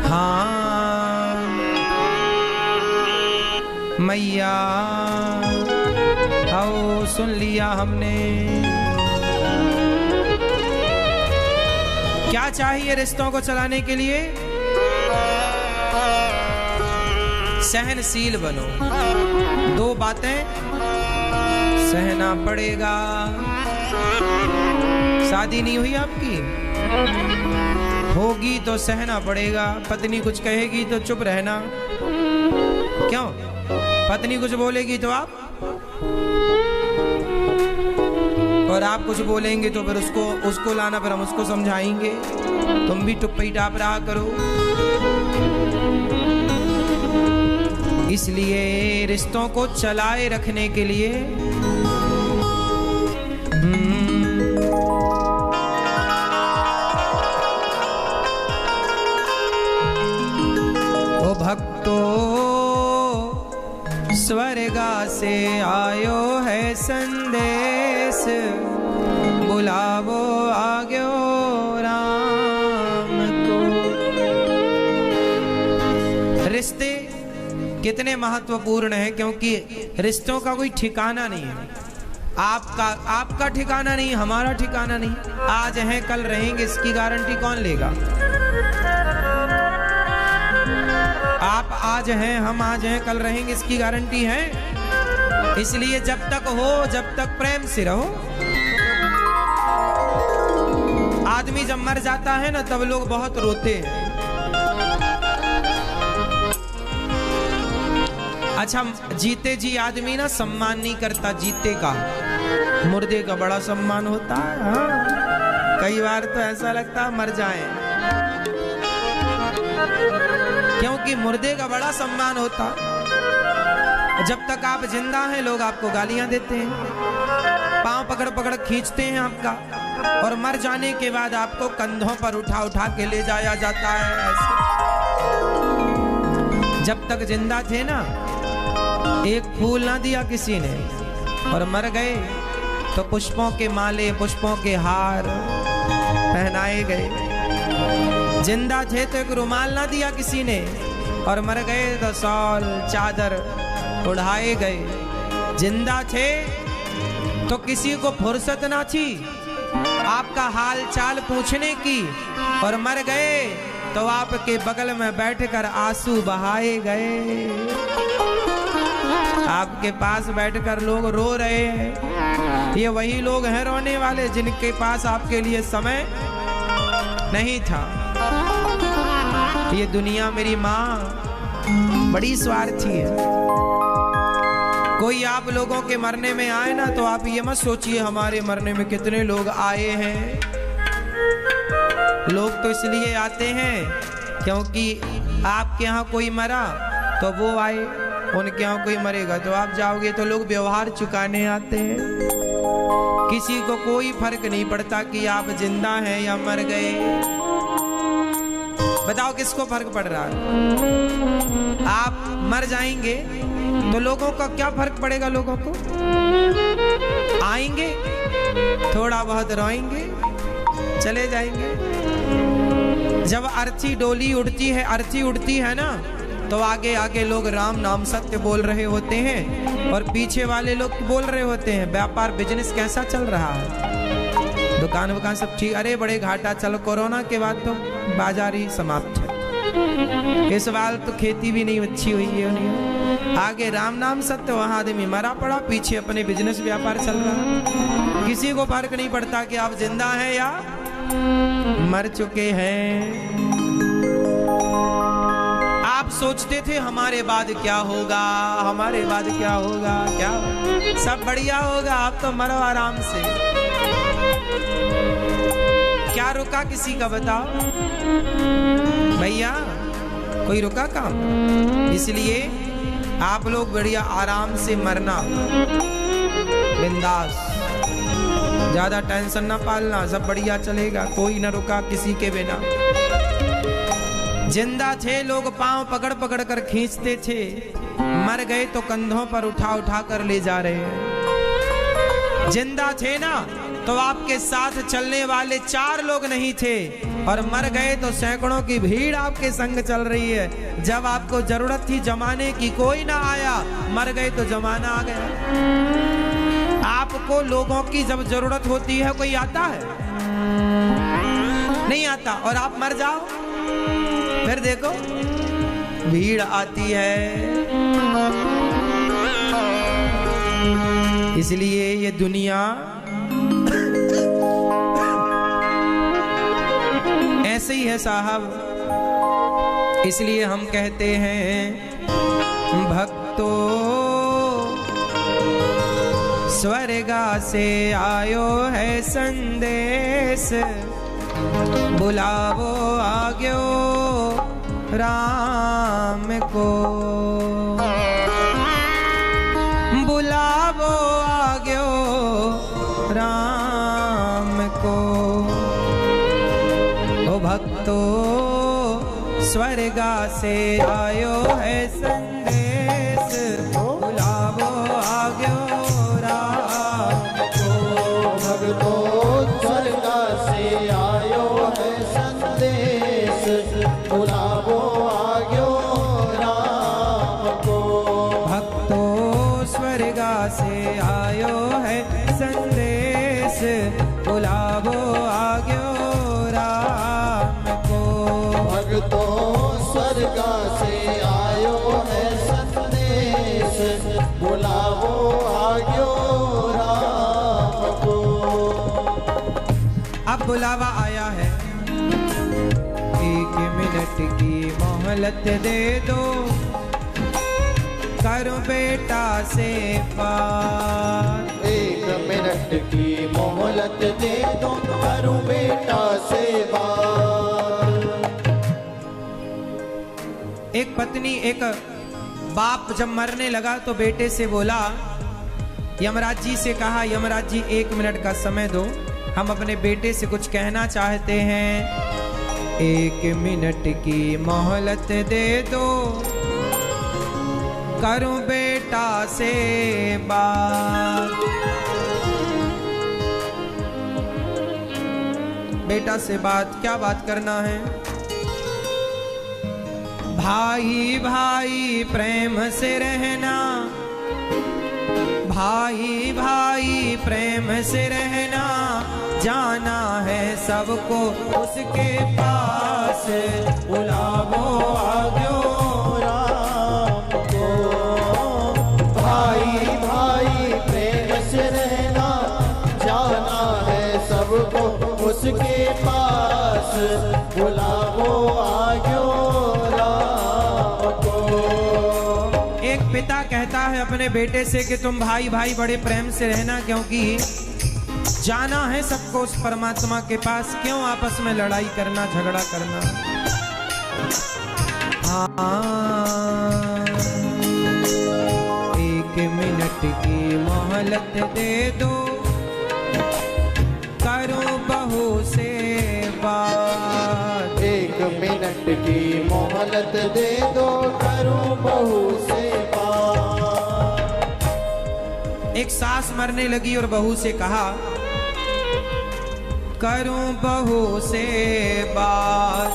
हाँ मैया, आओ सुन लिया हमने। क्या चाहिए रिश्तों को चलाने के लिए? सहनशील बनो। 2 बातें सहना पड़ेगा। शादी नहीं हुई आपकी, होगी तो सहना पड़ेगा। पत्नी कुछ कहेगी तो चुप रहना। क्यों? पत्नी कुछ बोलेगी तो आप, और आप कुछ बोलेंगे तो फिर उसको लाना, फिर हम उसको समझाएंगे। तुम भी टुप्पी टाप रहा करो। इसलिए रिश्तों को चलाए रखने के लिए ओ भक्तो, स्वर्गा से आयो है संदेश, बुलावो आग्यो राम को। रिश्ते कितने महत्वपूर्ण हैं, क्योंकि रिश्तों का कोई ठिकाना नहीं है। आपका ठिकाना नहीं, हमारा ठिकाना नहीं। आज हैं कल रहेंगे, इसकी गारंटी कौन लेगा? आप आज हैं, हम आज हैं, कल रहेंगे, इसकी गारंटी है? इसलिए जब तक हो, जब तक प्रेम से रहो। आदमी जब मर जाता है ना, तब लोग बहुत रोते हैं। अच्छा, जीते जी आदमी ना सम्मान नहीं करता जीते का, मुर्दे का बड़ा सम्मान होता है। हाँ, कई बार तो ऐसा लगता है मर जाएं, क्योंकि मुर्दे का बड़ा सम्मान होता। जब तक आप जिंदा हैं लोग आपको गालियां देते हैं, पांव पकड़ पकड़ खींचते हैं आपका, और मर जाने के बाद आपको कंधों पर उठा उठा के ले जाया जाता है ऐसे। जब तक जिंदा थे ना, एक फूल ना दिया किसी ने, और मर गए तो पुष्पों के माले, पुष्पों के हार पहनाए गए। जिंदा थे तो एक रुमाल ना दिया किसी ने, और मर गए तो शॉल चादर उड़ाए गए। जिंदा थे तो किसी को फुर्सत ना थी आपका हाल चाल पूछने की, और मर गए तो आपके बगल में बैठकर आंसू बहाए गए। आपके पास बैठकर लोग रो रहे हैं। ये वही लोग हैं रोने वाले जिनके पास आपके लिए समय नहीं था। ये दुनिया मेरी माँ बड़ी स्वार्थी है। कोई आप लोगों के मरने में आए ना, तो आप ये मत सोचिए हमारे मरने में कितने लोग आए हैं। लोग तो इसलिए आते हैं क्योंकि आपके यहाँ कोई मरा तो वो आए, उनके यहाँ कोई मरेगा तो आप जाओगे, तो लोग व्यवहार चुकाने आते हैं। किसी को कोई फर्क नहीं पड़ता कि आप जिंदा हैं या मर गए। बताओ किसको फर्क पड़ रहा है? आप मर जाएंगे तो लोगों का क्या फर्क पड़ेगा? लोगों को आएंगे, थोड़ा बहुत रोएंगे, चले जाएंगे। जब अर्थी डोली उड़ती है, अर्थी उड़ती है ना, तो आगे आगे लोग राम नाम सत्य बोल रहे होते हैं, और पीछे वाले लोग बोल रहे होते हैं व्यापार बिजनेस कैसा चल रहा है, दुकान वुकान सब ठीक, अरे बड़े घाटा चल, कोरोना के बाद तो बाजार ही समाप्त है, इस बार तो खेती भी नहीं अच्छी हुई है। आगे राम नाम सत्य, वहां आदमी मरा पड़ा, पीछे अपने बिजनेस व्यापार चल रहा है। किसी को फर्क नहीं पड़ता कि आप जिंदा हैं या मर चुके हैं। आप सोचते थे हमारे बाद क्या होगा, हमारे बाद क्या होगा, क्या सब बढ़िया होगा, आप तो मरो आराम से। क्या रुका किसी का बताओ भैया, कोई रुका काम? इसलिए आप लोग बढ़िया आराम से मरना, बिंदास, ज्यादा टेंशन ना पालना, सब बढ़िया चलेगा, कोई ना रुका किसी के बिना। जिंदा थे लोग पांव पकड़ पकड़ कर खींचते थे, मर गए तो कंधों पर उठा उठा कर ले जा रहे हैं। जिंदा थे ना तो आपके साथ चलने वाले 4 लोग नहीं थे, और मर गए तो सैकड़ों की भीड़ आपके संग चल रही है। जब आपको जरूरत थी जमाने की कोई ना आया, मर गए तो जमाना आ गया। आपको लोगों की जब जरूरत होती है कोई आता है? नहीं आता, और आप मर जाओ फिर देखो भीड़ आती है। इसलिए ये दुनिया ऐसे ही है साहब। इसलिए हम कहते हैं भक्तों स्वर्गा से आयो है संदेश, बुलावो आग्यो राम को, बुलावो आग्यो राम को। ओ भक्तो स्वर्गा से आयो है संदेश, बुलावो आग्यो राम को। भक्तो स्वर्गा से आयो है संदेश, बुलावो आग्यो राम को। भक्तो स्वर्गा से आयो है संदेश, बुलावो आग्यो राम को। भक्तो स्वर्गा से आयो है संदेश, बुलावो आग्यो राम को। अब बुलावा आया है, 1 मिनट की मोहलत दे दो, करो बेटा से बात। 1 मिनट की मोहलत दे दो, करूं बेटा से बात। एक पत्नी, एक बाप जब मरने लगा तो बेटे से बोला, यमराज जी से कहा, यमराज जी 1 मिनट का समय दो, हम अपने बेटे से कुछ कहना चाहते हैं। 1 मिनट की मोहलत दे दो, करूं बेटा से बात। बेटा से बात, क्या बात करना है? भाई भाई प्रेम से रहना, भाई भाई प्रेम से रहना, जाना है सबको उसके पास, बुलावो आग्यो राम को। भाई भाई प्रेम से रहना, जाना है सबको उसके पास, बुलावो आग्यो राम को। एक पिता कहता है अपने बेटे से कि तुम भाई भाई बड़े प्रेम से रहना, क्योंकि जाना है सबको उस परमात्मा के पास, क्यों आपस में लड़ाई करना, झगड़ा करना। हाँ, 1 मिनट की मोहलत दे दो, करो बहू से बात। 1 मिनट की मोहलत दे दो, करूं बहू से बात। एक सास मरने लगी और बहू से कहा, करूं बहू से बात,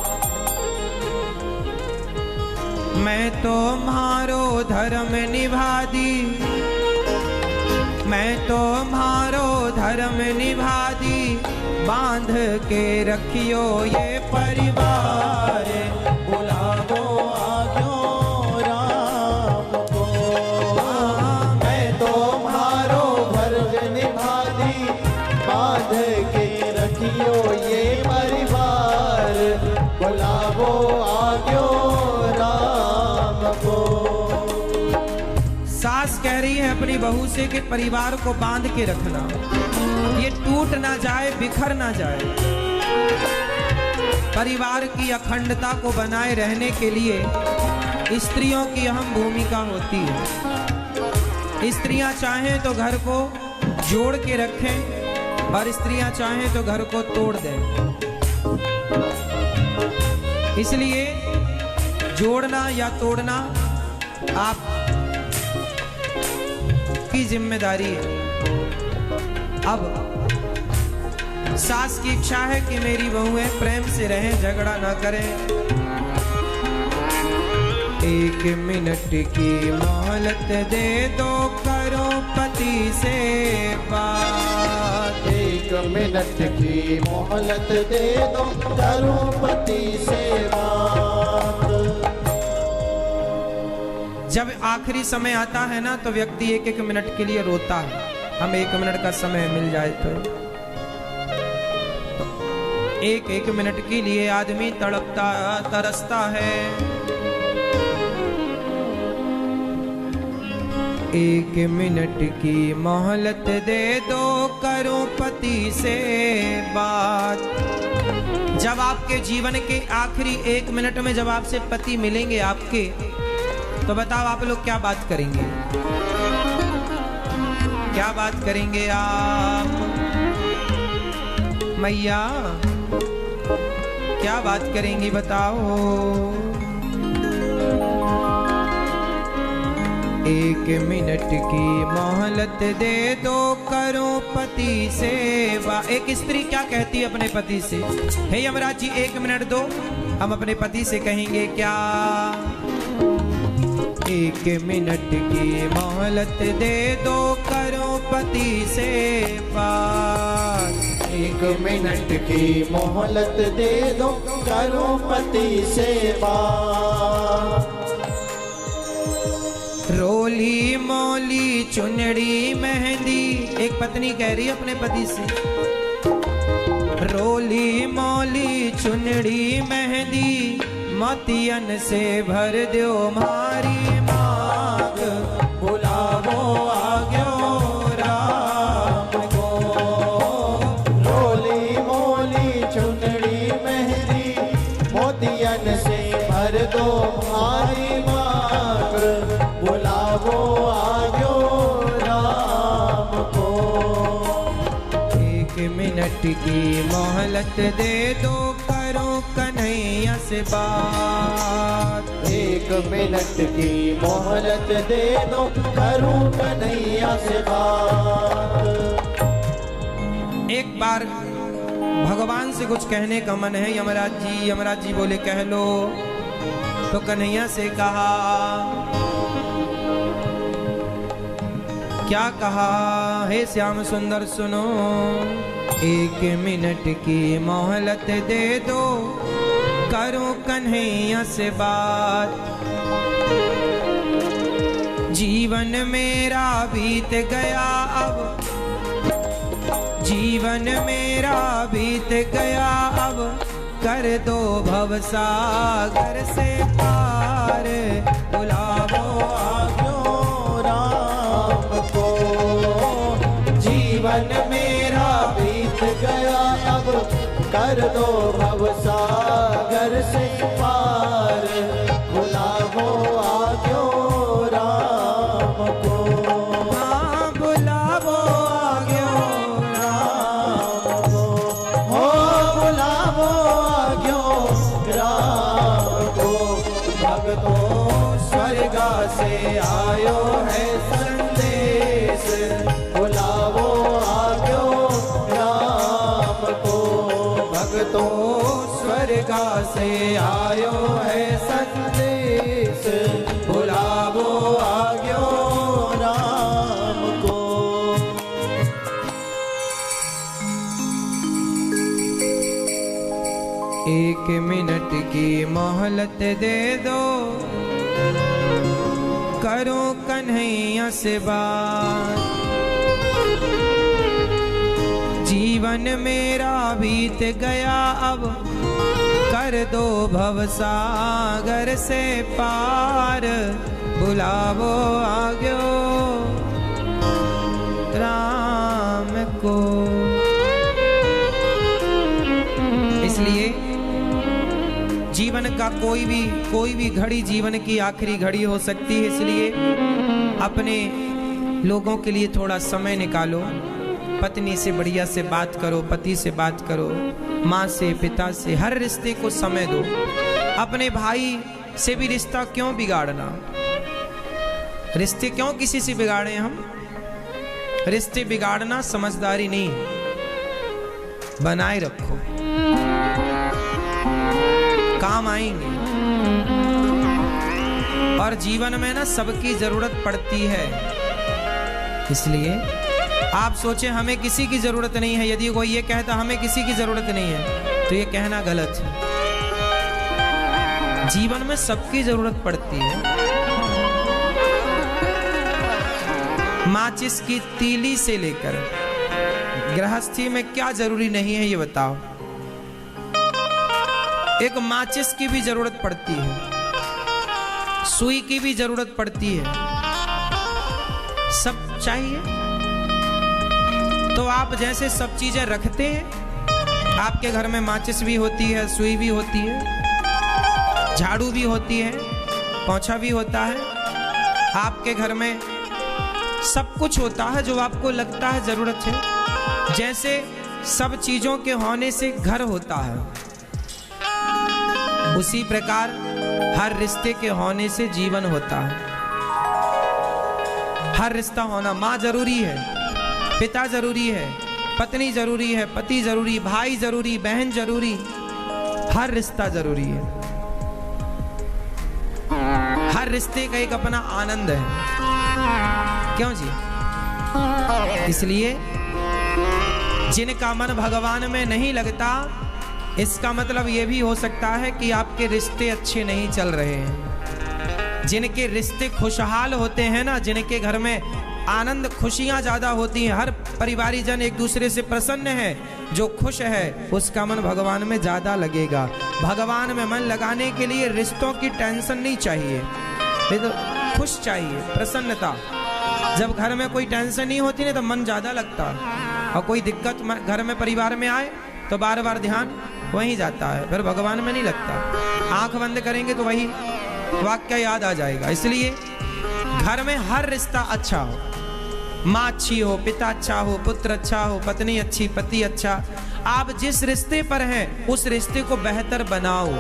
मैं तो मारो धर्म निभा दी, मैं तो मारो धर्म निभा दी, बांध के रखियो ये परिवार, बुलावो आग्यो राम को। मैं तो मारो फर्ज निभा दी, बांध के रखियो ये परिवार, बुलावो आग्यो राम सास कह रही है अपनी बहू से कि परिवार को बांध के रखना, ये टूट ना जाए, बिखर ना जाए। परिवार की अखंडता को बनाए रहने के लिए स्त्रियों की अहम भूमिका होती है। स्त्रियां चाहें तो घर को जोड़ के रखें और स्त्रियां चाहें तो घर को तोड़ दें। इसलिए जोड़ना या तोड़ना आप की जिम्मेदारी है। अब सास की इच्छा है कि मेरी बहुएं प्रेम से रहें, झगड़ा ना करें। एक मिनट की मोहलत दे दो, करो पति से बात। एक मिनट की मोहलत दे दो, करो पति से बात। जब आखिरी समय आता है ना तो व्यक्ति एक एक मिनट के लिए रोता है, हम एक मिनट का समय मिल जाए तो एक एक मिनट के लिए आदमी तड़पता तरसता है। एक मिनट की मोहलत दे दो, करो पति से बात। जब आपके जीवन के आखिरी एक मिनट में जब आपसे पति मिलेंगे आपके, तो बताओ आप लोग क्या बात करेंगे? क्या बात करेंगे आप? मैया क्या बात करेंगी बताओ? एक मिनट की मोहलत दे दो, करो पति से बात। एक स्त्री क्या कहती है अपने पति से? हे यमराज जी एक मिनट दो, हम अपने पति से कहेंगे क्या? एक मिनट की मोहलत दे दो, करो पति से बात। एक मिनट की मोहलत दे दो, करो पति से बात। रोली मोली चुनड़ी मेहंदी, एक पत्नी कह रही है अपने पति से, रोली मोली चुनड़ी मेहंदी, मोतियन से भर दो मारी मांग। बुलावो आग्यो राम को, रोली मोली चुनड़ी मेहंदी, मोतियन से भर दो मारी मांग। बुलावो आग्यो राम को। एक मिनट की मोहलत दे दो, करो कन्हैया से बात। एक मिनट की मोहलत दे दो, करूं कन्हैया से बात। एक बार भगवान से कुछ कहने का मन है यमराज जी। यमराज जी बोले कह लो। तो कन्हैया से कहा, क्या कहा? हे श्याम सुंदर सुनो, एक मिनट की मोहलत दे दो, करो कन्हैया से बात। जीवन मेरा बीत गया अब, जीवन मेरा बीत गया अब, कर दो भवसागर से पार। बुलावो आग्यो राम को। जीवन मेरा बीत गया अब, कर दो भवसागर से पार। बुलावो आग्यो राम को। हाँ बुलावो आग्यो राम को। हो बुलावो आग्यो राम को। भक्तों स्वर्गा से आयो है संदेश। बुलावो आग्यो राम को। भक्तों स्वर्गा से आयो है संदेश। बुलावो आग्यो राम को। एक मिनट की मोहलत दे दो, करो कन्हैया से बात। जीवन मेरा बीत गया अब, कर दो भवसागर से पार। बुलावो आग्यो जीवन का कोई भी घड़ी जीवन की आखिरी घड़ी हो सकती है, इसलिए अपने लोगों के लिए थोड़ा समय निकालो। पत्नी से बढ़िया से बात करो, पति से बात करो, माँ से, पिता से, हर रिश्ते को समय दो। अपने भाई से भी रिश्ता क्यों बिगाड़ना? रिश्ते क्यों किसी से बिगाड़े हम? रिश्ते बिगाड़ना समझदारी नहीं, बनाए रखो, काम आएंगे। और जीवन में ना सबकी जरूरत पड़ती है, इसलिए आप सोचें हमें किसी की जरूरत नहीं है। यदि कोई ये कहता हमें किसी की जरूरत नहीं है तो ये कहना गलत है। जीवन में सबकी जरूरत पड़ती है। माचिस की तीली से लेकर गृहस्थी में क्या जरूरी नहीं है ये बताओ। एक माचिस की भी जरूरत पड़ती है, सुई की भी जरूरत पड़ती है, सब चाहिए। तो आप जैसे सब चीजें रखते हैं, आपके घर में माचिस भी होती है, सुई भी होती है, झाड़ू भी होती है, पोंछा भी होता है। आपके घर में सब कुछ होता है जो आपको लगता है जरूरत है। जैसे सब चीजों के होने से घर होता है, उसी प्रकार हर रिश्ते के होने से जीवन होता है। हर रिश्ता होना, माँ जरूरी है, पिता जरूरी है, पत्नी जरूरी है, पति जरूरी, भाई जरूरी, बहन जरूरी, हर रिश्ता जरूरी है। हर रिश्ते का एक अपना आनंद है, क्यों जी? इसलिए जिनका मन भगवान में नहीं लगता, इसका मतलब यह भी हो सकता है कि आपके रिश्ते अच्छे नहीं चल रहे हैं। जिनके रिश्ते खुशहाल होते हैं ना, जिनके घर में आनंद, खुशियां ज्यादा होती हैं, हर परिवारीजन एक दूसरे से प्रसन्न है, जो खुश है उसका मन भगवान में ज्यादा लगेगा। भगवान में मन लगाने के लिए रिश्तों की टेंशन नहीं चाहिए, तो खुश चाहिए, प्रसन्नता। जब घर में कोई टेंशन नहीं होती ना तो मन ज्यादा लगता, और कोई दिक्कत घर में परिवार में आए तो बार बार ध्यान वहीं जाता है, फिर भगवान में नहीं लगता। आंख बंद करेंगे तो वही वाक्य याद आ जाएगा। इसलिए घर में हर रिश्ता अच्छा हो, माँ अच्छी हो, पिता अच्छा हो, पुत्र अच्छा हो, पत्नी अच्छी, पति अच्छा। आप जिस रिश्ते पर हैं उस रिश्ते को बेहतर बनाओ।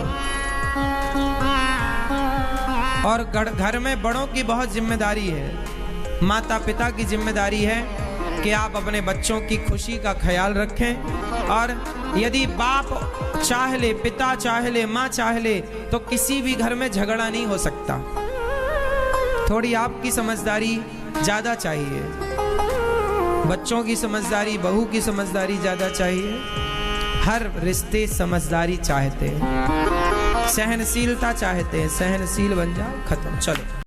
और घर में बड़ों की बहुत जिम्मेदारी है, माता पिता की जिम्मेदारी है कि आप अपने बच्चों की खुशी का ख्याल रखें। और यदि बाप चाह ले, पिता चाह ले, माँ चाह ले, तो किसी भी घर में झगड़ा नहीं हो सकता। थोड़ी आपकी समझदारी ज्यादा चाहिए, बच्चों की समझदारी, बहू की समझदारी ज्यादा चाहिए। हर रिश्ते समझदारी चाहते हैं, सहनशीलता चाहते हैं। सहनशील बन जाओ, खत्म, चलो।